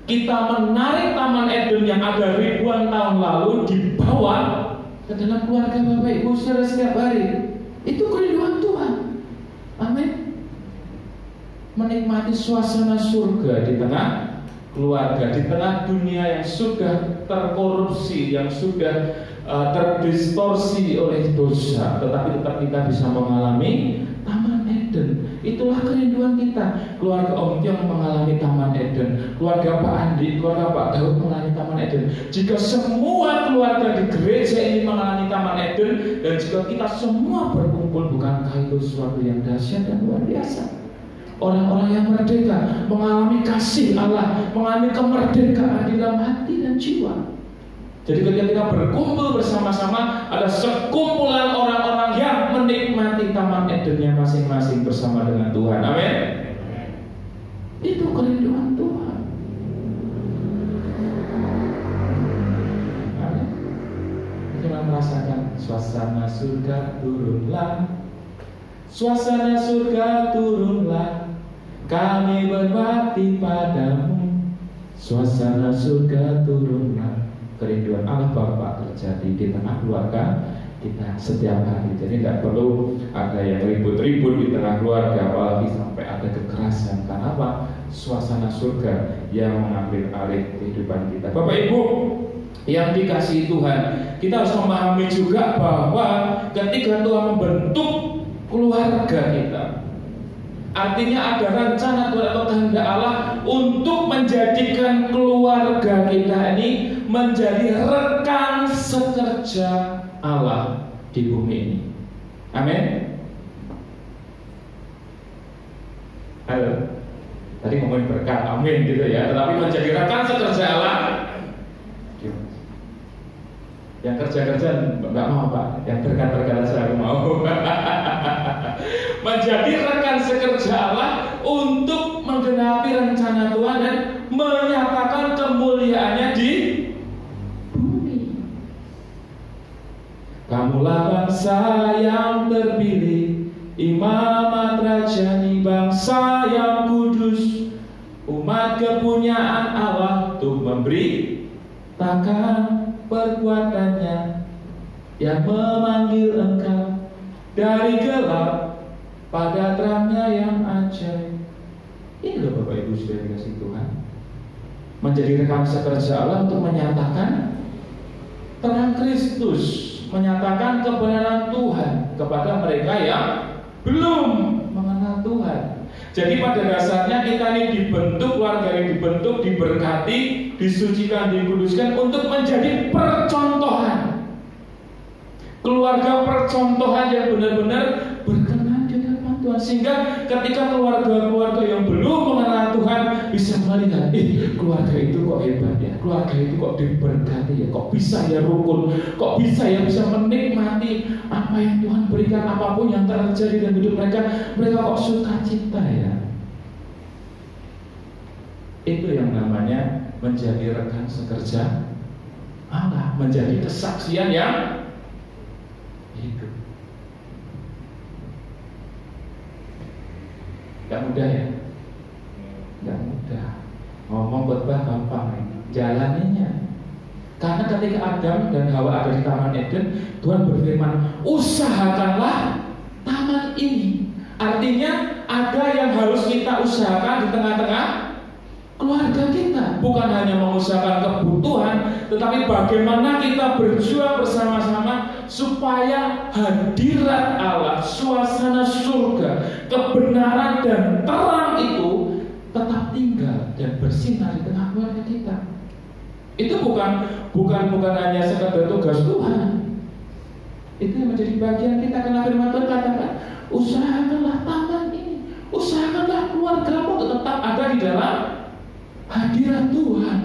Kita menarik Taman Eden yang ada ribuan tahun lalu, dibawa ke dalam keluarga Bapak Ibu saudara setiap hari. Itu kerinduan Tuhan. Amin. Menikmati suasana surga di tengah keluarga, di tengah dunia yang sudah terkorupsi, yang sudah terdistorsi oleh dosa, tetapi tetap kita bisa mengalami Taman Eden. Itulah kerinduan kita. Keluarga Om Tiong mengalami Taman Eden, keluarga Pak Andi, keluarga Pak Daud mengalami Taman Eden. Jika semua keluarga di gereja ini mengalami Taman Eden, dan jika kita semua berkumpul, bukankah itu sesuatu yang dahsyat dan luar biasa? Orang-orang yang merdeka mengalami kasih Allah, mengalami kemerdekaan di dalam hati dan jiwa. Jadi ketika kita berkumpul bersama-sama, ada sekumpulan orang-orang yang menikmati Taman Edennya masing-masing bersama dengan Tuhan. Amin. Itu kerinduan Tuhan. Amin. Kita merasakan suasana surga turunlah, suasana surga turunlah, kami berbakti padamu, suasana surga turunlah. Kerinduan Allah Bapa terjadi di tengah keluarga kita setiap hari. Jadi tidak perlu ada yang ribut-ribut di tengah keluarga, apalagi sampai ada kekerasan. Karena apa? Suasana surga yang mengambil alih kehidupan kita. Bapak Ibu yang dikasihi Tuhan, kita harus memahami juga bahwa ketika Tuhan membentuk keluarga kita, artinya ada rencana Tuhan atau kehendak Allah untuk menjadikan keluarga kita ini menjadi rekan sekerja Allah di bumi ini. Amin. Halo. Tadi ngomongin berkat, amin gitu ya. Tetapi menjadi rekan sekerja Allah. Yang kerja-kerja nggak mau Pak, yang berkat-berkat saya mau. Menjadi rekan sekerja Allah untuk menggenapi rencana Tuhan dan menyatakan kemuliaannya di bumi. Kamulah bangsa yang terpilih, imamat rajani, bangsa yang kudus, umat kepunyaan Allah, untuk memberitakan perbuatannya yang memanggil engkau dari gelap pada terangnya yang ajaib. Ini loh Bapak Ibu sudah dikasih Tuhan, menjadi rekan sekerja Allah untuk menyatakan terang Kristus, menyatakan kebenaran Tuhan kepada mereka yang belum mengenal Tuhan. Jadi pada dasarnya kita ini dibentuk, keluarga ini dibentuk, diberkati, disucikan, dikuduskan untuk menjadi percontohan. Keluarga percontohan yang benar-benar berkenan di hadapan Tuhan. Sehingga ketika keluarga-keluarga yang belum mengenal Tuhan bisa melihat, keluarga itu kok hebat ya, keluarga itu kok diberkati ya, kok bisa ya rukun, kok bisa ya bisa menikmati apa yang Tuhan berikan, apapun yang terjadi dalam hidup mereka, mereka kok sukacita ya. Itu yang namanya menjadi rekan sekerja Allah, menjadi kesaksian yang hidup. Gak mudah ya? Gak mudah. Ngomong khotbah gampang, jalaninya. Karena ketika Adam dan Hawa ada di Taman Eden, Tuhan berfirman, usahakanlah taman ini. Artinya ada yang harus kita usahakan di tengah-tengah keluarga kita. Bukan hanya mengusahakan kebutuhan, tetapi bagaimana kita berjuang bersama-sama supaya hadirat Allah, suasana surga, kebenaran dan terang itu tetap tinggal dan bersinar di tengah keluarga kita. Itu bukan hanya sekedar tugas Tuhan. Itu yang menjadi bagian kita. Karena firman Tuhan katakan, usahakanlah taman ini, usahakanlah keluargamu tetap ada di dalam hadirat Tuhan,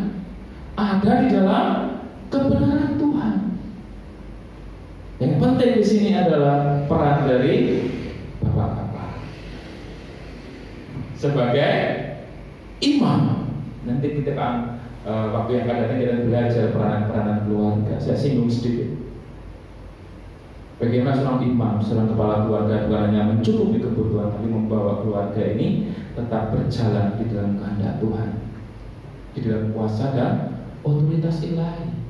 ada di dalam kebenaran Tuhan. Yang penting di sini adalah peran dari bapak-bapak sebagai imam. Nanti kita akan waktu yang akan datang kita belajar peranan-peranan keluarga. Saya singgung sedikit. Bagaimana seorang imam, seorang kepala keluarga bukan hanya mencukupi kebutuhan, tapi membawa keluarga ini tetap berjalan di dalam kehendak Tuhan, di dalam kuasa dan otoritas ilahi.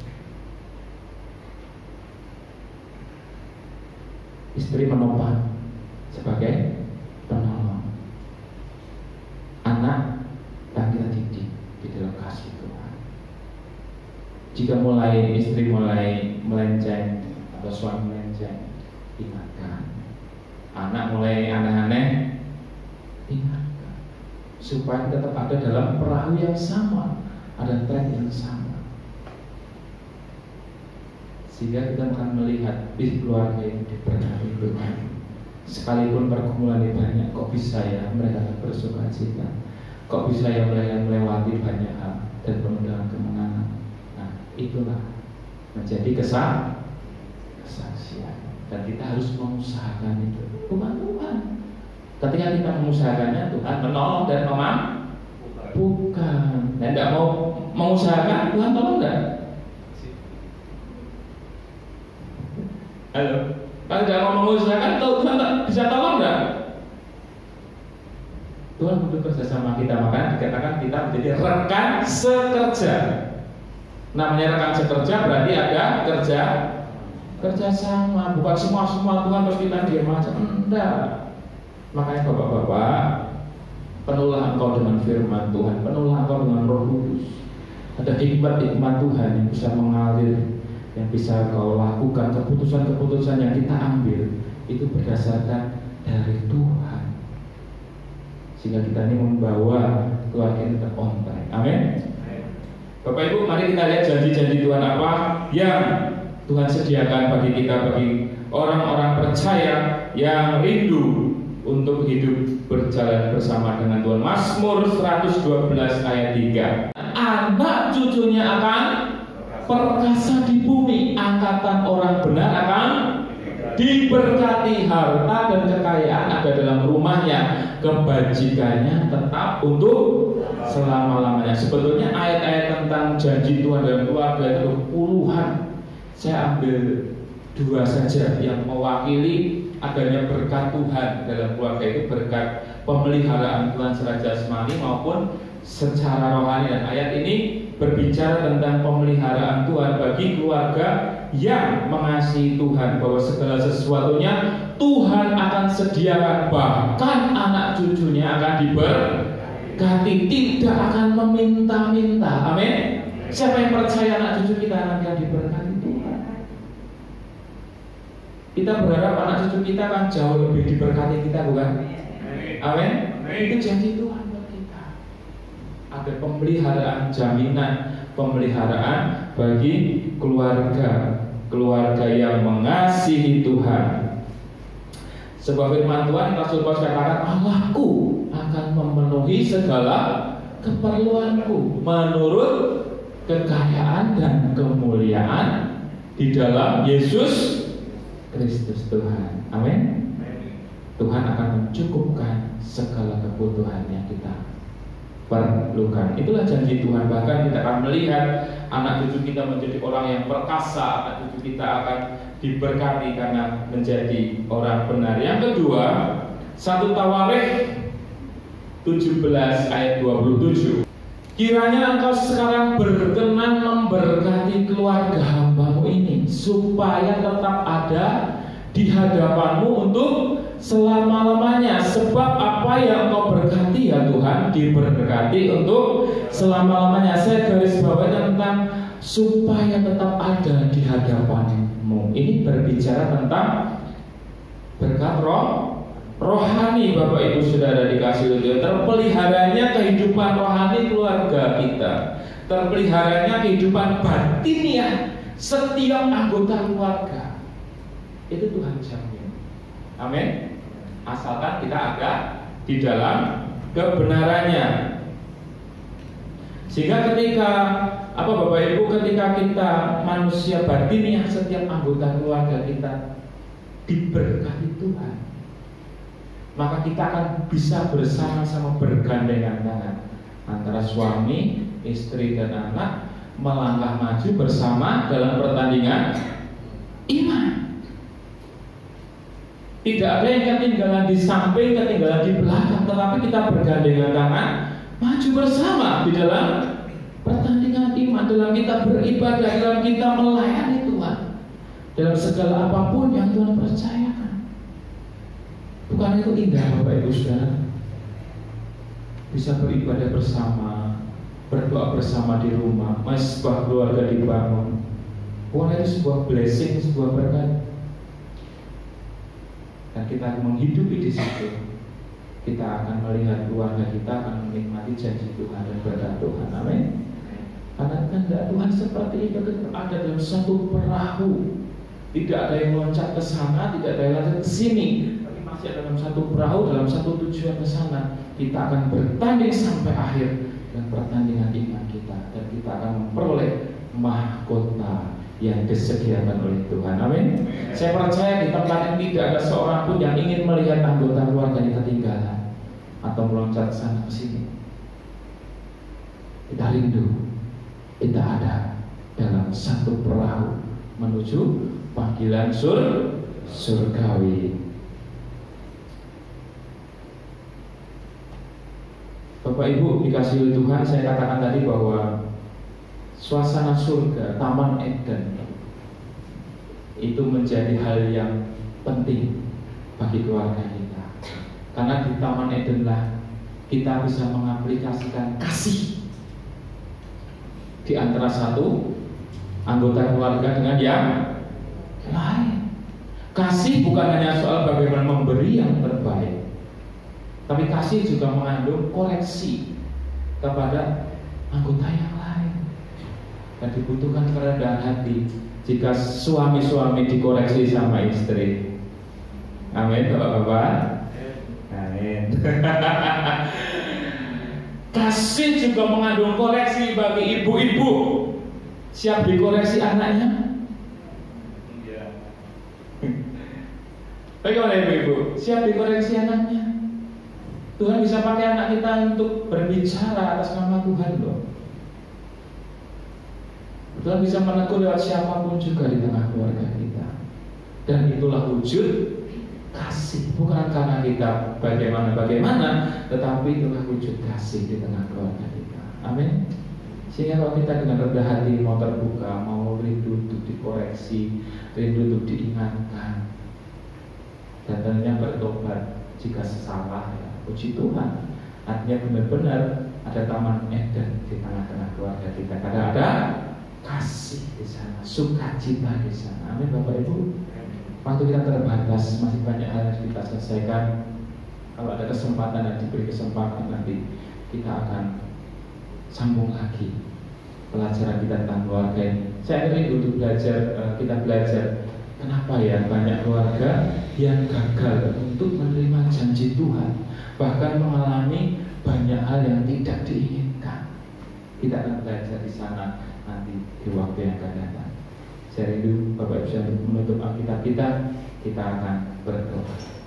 Istri menopang sebagai penolong, anak dan kita didik di dalam kasih Tuhan. Jika istri mulai melenceng atau suami melenceng, ingatkan. Anak mulai aneh-aneh, ingatkan, supaya tetap ada dalam perahu yang sama, ada tren yang sama. Sehingga kita akan melihat keluarga yang diberkati Tuhan. Sekalipun pergumulan banyak, kok bisa ya mereka bersukacita, kok bisa ya mereka melewati banyak hal dan penuh dengan kemenangan. Nah, itulah menjadi kesaksian. Dan kita harus mengusahakan itu. Bukan Tuhan. Ketika kita mengusahakannya, Tuhan menolong dan bukan. Dan tidak mau mengusahakan, Tuhan tolong enggak? Halo? Kalau tidak mau mengusahakan, Tuhan bisa tolong enggak? Tuhan butuh kerjasama kita. Makanya dikatakan kita menjadi rekan sekerja. Namanya rekan sekerja berarti ada kerjasama. Bukan semua Tuhan terus kita diam aja. Enggak. Makanya bapak-bapak, penuhlah engkau dengan firman Tuhan, penuhlah engkau dengan Roh Kudus. Ada hikmat-hikmat Tuhan yang bisa mengalir, yang bisa kau lakukan. Keputusan-keputusan yang kita ambil itu berdasarkan dari Tuhan, sehingga kita ini membawa keluarga kita on time. Amin. Bapak Ibu, mari kita lihat janji-janji Tuhan apa yang Tuhan sediakan bagi kita, bagi orang-orang percaya yang rindu untuk hidup berjalan bersama dengan Tuhan. Mazmur 112 ayat 3. Anak cucunya akan perkasa di bumi, angkatan orang benar akan diberkati, harta dan kekayaan ada dalam rumahnya, kebajikannya tetap untuk selama-lamanya. Sebetulnya ayat-ayat tentang janji Tuhan dalam keluarga itu puluhan. Saya ambil 2 saja yang mewakili adanya berkat Tuhan dalam keluarga itu, berkat pemeliharaan Tuhan secara jasmani maupun secara rohani. Dan ayat ini berbicara tentang pemeliharaan Tuhan bagi keluarga yang mengasihi Tuhan, bahwa segala sesuatunya Tuhan akan sediakan, bahkan anak cucunya akan diberkati, tidak akan meminta-minta. Amin. Siapa yang percaya anak cucu kita nanti akan diberkati Tuhan? Kita berharap anak cucu kita akan jauh lebih diberkati kita, bukan? Amin. Itu janji Tuhan buat kita. Ada pemeliharaan, jaminan pemeliharaan bagi keluarga yang mengasihi Tuhan. Sebuah firman Tuhan, Rasul Paulus katakan, Allahku akan memenuhi segala keperluanku menurut kekayaan dan kemuliaan di dalam Yesus Kristus Tuhan. Amin. Tuhan akan mencukupkan segala kebutuhan yang kita perlukan. Itulah janji Tuhan. Bahkan kita akan melihat anak cucu kita menjadi orang yang perkasa. Anak cucu kita akan diberkati karena menjadi orang benar. Yang kedua, 1 Tawarikh 17 ayat 27. Kiranya engkau sekarang berkenan memberkati keluarga hambamu ini, supaya tetap ada di hadapanmu untuk selama-lamanya. Sebab apa yang engkau berkati ya Tuhan, diberkati untuk selama-lamanya. Saya garis bawahi tentang supaya tetap ada di hadapanmu. Ini berbicara tentang berkat rohani, Bapak Ibu Saudara dikasih Tuhan. Terpeliharanya kehidupan rohani keluarga kita, terpeliharanya kehidupan batiniah setiap anggota keluarga. Itu Tuhan jamin. Amin. Asalkan kita ada di dalam kebenarannya. Sehingga ketika Bapak Ibu, ketika kita manusia batiniah, setiap anggota keluarga kita diberkati Tuhan, maka kita akan bisa bersama-sama bergandengan tangan antara suami, istri, dan anak melangkah maju bersama dalam pertandingan iman. Tidak ada yang ketinggalan di samping, ketinggalan di belakang, tetapi kita bergandengan tangan maju bersama di dalam pertandingan iman, dalam kita beribadah, dalam kita melayani Tuhan, dalam segala apapun yang Tuhan percayakan. Bukan itu indah Bapak Ibu Saudara? Bisa beribadah bersama, berdoa bersama di rumah, sebuah keluarga dibangun. Bukan itu sebuah blessing, sebuah berkat. Dan kita menghidupi di situ, kita akan melihat keluarga kita akan menikmati janji Tuhan dan berkat Tuhan. Amin. Karena kehendak Tuhan seperti itu, ada dalam satu perahu. Tidak ada yang loncat ke sana, tidak ada yang loncat ke sini, tapi masih ada dalam satu perahu, dalam satu tujuan ke sana. Kita akan bertanding sampai akhir dan pertandingan iman kita, dan kita akan memperoleh mahkota yang disediakan oleh Tuhan. Amin. Saya percaya di tempat ini tidak ada seorang pun yang ingin melihat anggota keluarganya ketinggalan atau meloncat sana ke sini. Kita rindu kita ada dalam satu perahu menuju panggilan surgawi. Bapak Ibu dikasih oleh Tuhan, saya katakan tadi bahwa suasana surga, Taman Eden, itu menjadi hal yang penting bagi keluarga kita. Karena di Taman Eden lah kita bisa mengaplikasikan kasih di antara satu anggota keluarga dengan yang lain. Kasih bukan hanya soal bagaimana memberi yang terbaik, tapi kasih juga mengandung koreksi kepada anggota yang lain. Dan dibutuhkan kerendahan hati jika suami-suami dikoreksi sama istri. Amin, Bapak-bapak. Amin. Kasih juga mengandung koreksi bagi ibu-ibu. Siap dikoreksi anaknya? Iya. Bagaimana ibu-ibu? Siap dikoreksi anaknya? Tuhan bisa pakai anak kita untuk berbicara atas nama Tuhan loh. Tuhan bisa menegur lewat siapapun juga di tengah keluarga kita. Dan itulah wujud kasih. Bukan karena kita bagaimana, tetapi itulah wujud kasih di tengah keluarga kita. Amin. Sehingga kalau kita dengan rendah hati mau terbuka, mau rindu untuk dikoreksi, rindu untuk diingatkan, dan tentunya bertobat jika salah, ya, puji Tuhan. Artinya benar-benar ada Taman Eden di tengah-tengah keluarga kita. Karena ada kasih di sana, sukacita di sana. Amin, Bapak Ibu. Waktu kita terbatas, masih banyak hal yang kita selesaikan. Kalau ada kesempatan dan diberi kesempatan, nanti kita akan sambung lagi pelajaran kita tentang keluarga ini. Saya rindu untuk kita belajar kenapa ya banyak keluarga yang gagal untuk menerima janji Tuhan, bahkan mengalami banyak hal yang tidak diinginkan. Kita akan belajar di sana nanti di waktu yang akan datang. Saya rindu Bapak Ibu untuk menutup Alkitab kita akan berdoa.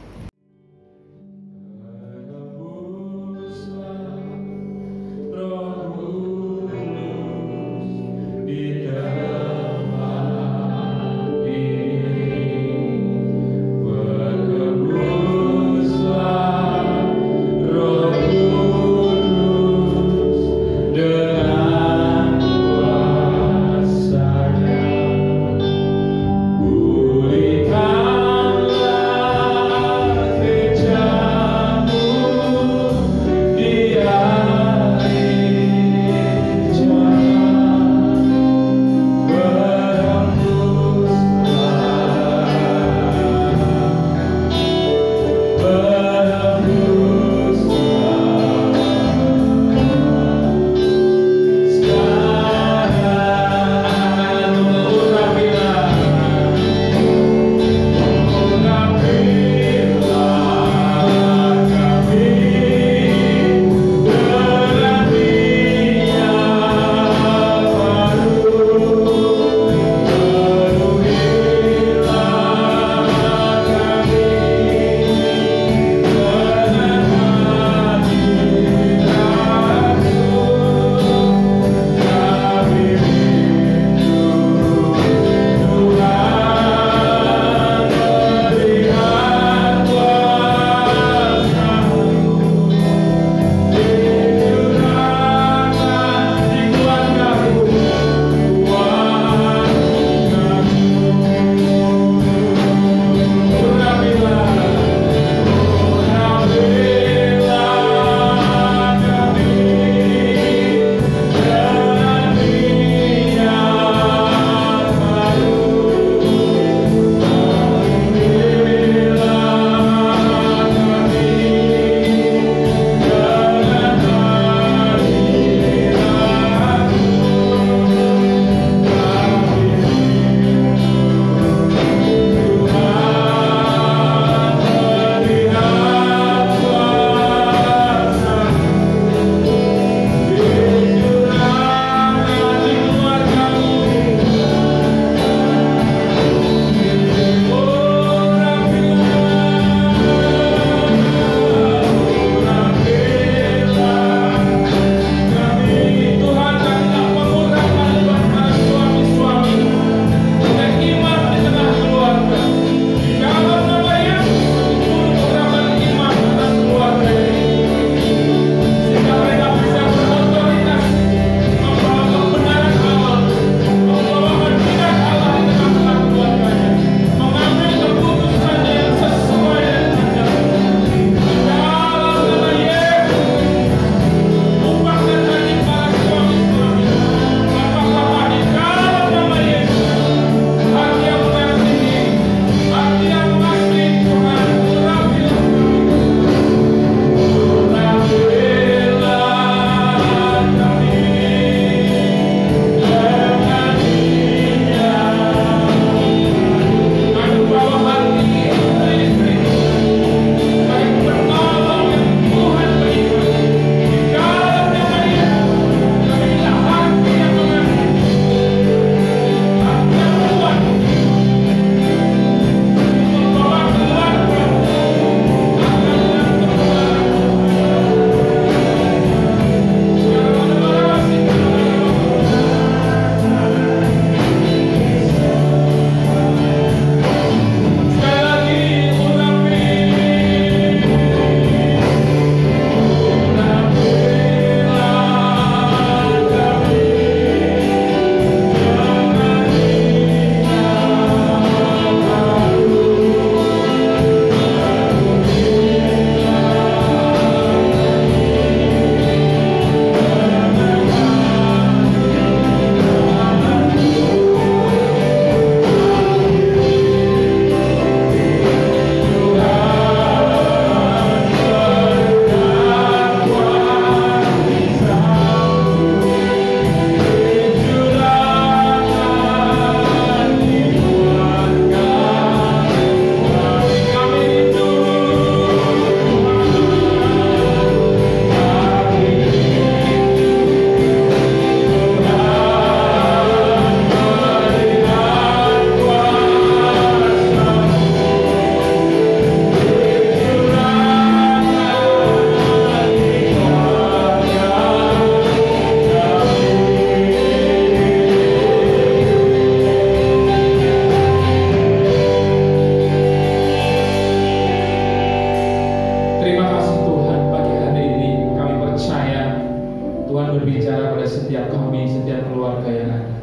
kami, setiap keluarga yang ada.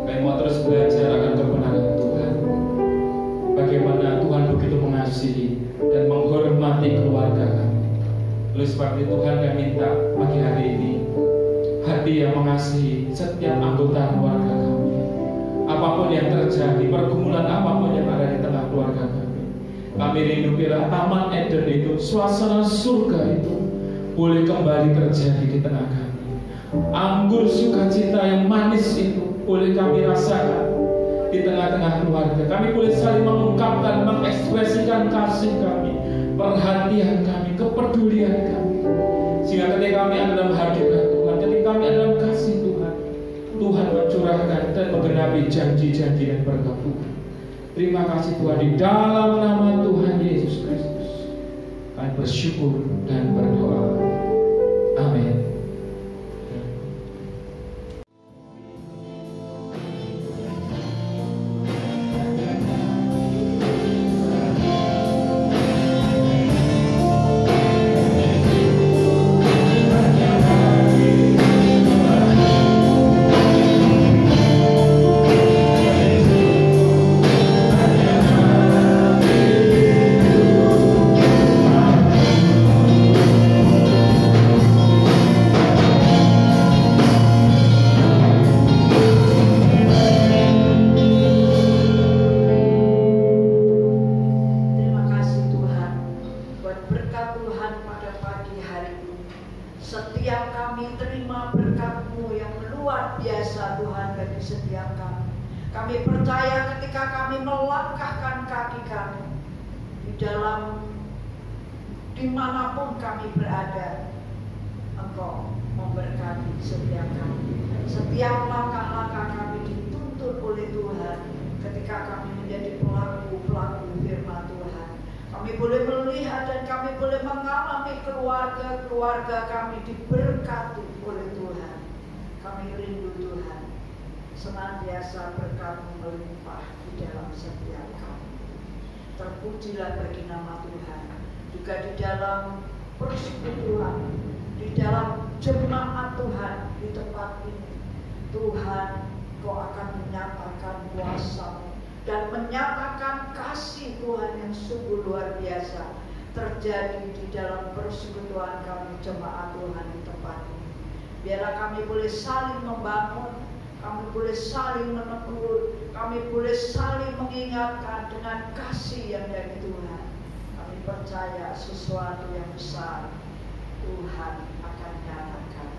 Kami mau terus belajar akan kebenaran Tuhan. Bagaimana Tuhan begitu mengasihi dan menghormati keluarga kami. Oleh sebab itu Tuhan, kami minta pagi hari ini hati yang mengasihi setiap anggota keluarga kami. Apapun yang terjadi, pergumulan apapun yang ada di tengah keluarga kami, kami rindu bila Taman Eden itu, suasana surga itu boleh kembali terjadi di tengah kami. Anggur sukacita yang manis itu boleh kami rasakan di tengah-tengah keluarga. Kami boleh saling mengungkapkan, mengekspresikan kasih kami, perhatian kami, kepedulian kami. Sehingga ketika kami ada dalam hadirat Tuhan, ketika kami ada dalam kasih Tuhan, Tuhan mencurahkan dan menggenapi janji-janji dan berkat Tuhan. Terima kasih Tuhan, di dalam nama Tuhan Yesus Kristus kami bersyukur dan berdoa. Amin. Dimanapun kami berada, Engkau memberkati setiap kami. Setiap langkah-langkah kami dituntun oleh Tuhan. Ketika kami menjadi pelaku-pelaku firman Tuhan, kami boleh melihat dan kami boleh mengalami keluarga-keluarga kami diberkati oleh Tuhan. Kami rindu Tuhan, senantiasa berkat-Mu melimpah di dalam setiap kami. Terpujilah bagi nama Tuhan. Juga di dalam persekutuan, di dalam jemaat Tuhan di tempat ini, Tuhan, Kau akan menyatakan kuasa-Mu dan menyatakan kasih Tuhan yang sungguh luar biasa terjadi di dalam persekutuan kami jemaat Tuhan di tempat ini. Biarlah kami boleh saling membangun, kami boleh saling menegur, kami boleh saling mengingatkan dengan kasih yang dari Tuhan. Percaya sesuatu yang besar Tuhan akan nyatakan.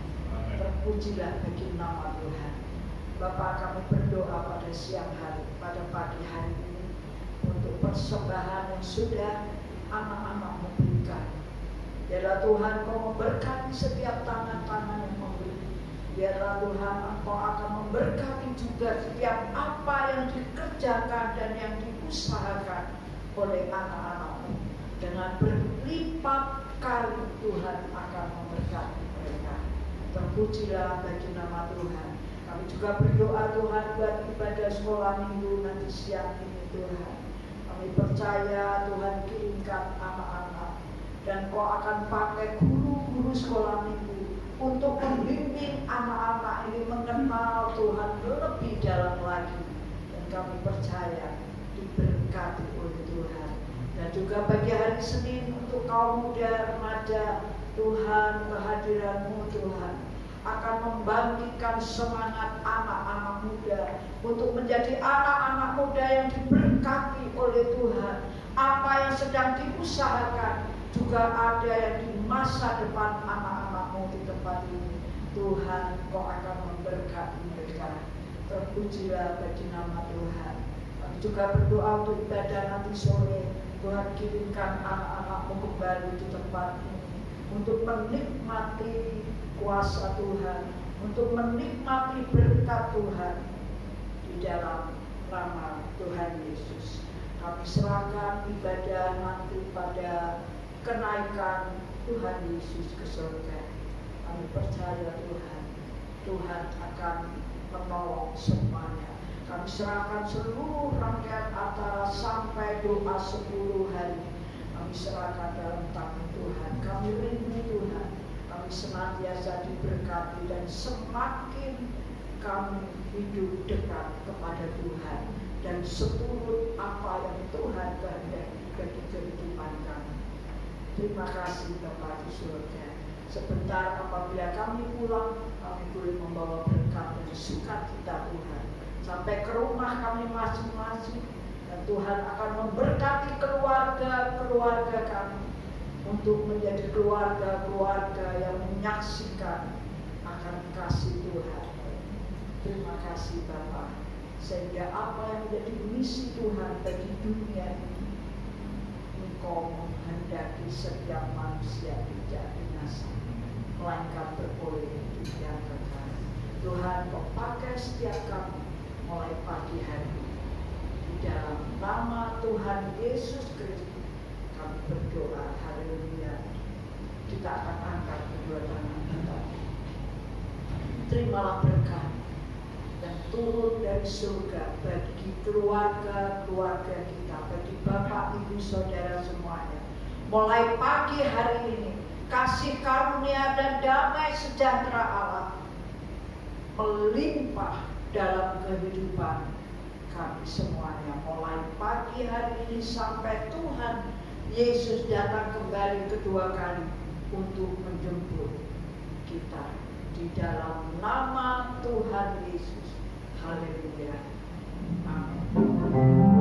Terpujilah bagi nama Tuhan. Bapa, kami berdoa pada siang hari, pada pagi hari ini, untuk persembahan yang sudah anak-anak memberikan. Biarlah Tuhan Kau memberkati setiap tangan-tangan yang memberi. Biarlah Tuhan Engkau akan memberkati juga setiap apa yang dikerjakan dan yang diusahakan oleh anak-anak-Mu. Dengan berlipat kali Tuhan akan memberkati mereka. Terpujilah bagi nama Tuhan. Kami juga berdoa Tuhan buat ibadah sekolah minggu nanti siang ini Tuhan. Kami percaya Tuhan kirimkan anak-anak dan Kau akan pakai guru-guru sekolah minggu untuk membimbing anak-anak ini mengenal Tuhan lebih dalam lagi. Dan kami percaya diberkati oleh Tuhan. Dan juga bagi hari Senin untuk kaum muda remaja, Tuhan, kehadiran-Mu Tuhan akan membangkitkan semangat anak-anak muda untuk menjadi anak-anak muda yang diberkati oleh Tuhan. Apa yang sedang diusahakan juga ada yang di masa depan anak-anak-Mu di tempat ini. Tuhan, Kau akan memberkati mereka. Terpujilah bagi nama Tuhan. Kami juga berdoa untuk ibadah nanti sore. Tuhan, kirimkan anak-anak-Mu kembali di tempat ini untuk menikmati kuasa Tuhan, untuk menikmati berkat Tuhan di dalam nama Tuhan Yesus. Kami serahkan ibadah nanti pada kenaikan Tuhan Yesus ke surga. Kami percaya Tuhan akan menolong semuanya. Kami serahkan seluruh rangkaian acara sampai doa 10 hari. Kami serahkan dalam tangan Tuhan. Kami rindu Tuhan. kami senantiasa diberkati dan semakin kami hidup dekat kepada Tuhan dan seturut apa yang Tuhan kehendaki bagi kehidupan kami. Terima kasih Bapa di surga. Sebentar apabila kami pulang, kami boleh membawa berkat dan sukacita Tuhan sampai ke rumah kami masing-masing, dan Tuhan akan memberkati keluarga-keluarga kami untuk menjadi keluarga-keluarga yang menyaksikan akan kasih Tuhan. Terima kasih Bapa, sehingga apa yang menjadi misi Tuhan bagi dunia ini, Engkau menghendaki setiap manusia tidak binasa, melainkan beroleh hidup yang kekal. Tuhan, Kau pakai setiap kami mulai pagi hari ini. Di dalam nama Tuhan Yesus Kristus kami berdoa. Haleluya. Kita akan angkat kedua tangan kita. Terimalah berkat dan turun dari surga bagi keluarga-keluarga kita, bagi Bapak, Ibu, Saudara semuanya. Mulai pagi hari ini, kasih karunia dan damai sejahtera Allah melimpah dalam kehidupan kami semuanya. Mulai pagi hari ini sampai Tuhan Yesus datang kembali kedua kali untuk menjemput kita. Di dalam nama Tuhan Yesus. Haleluya. Amin.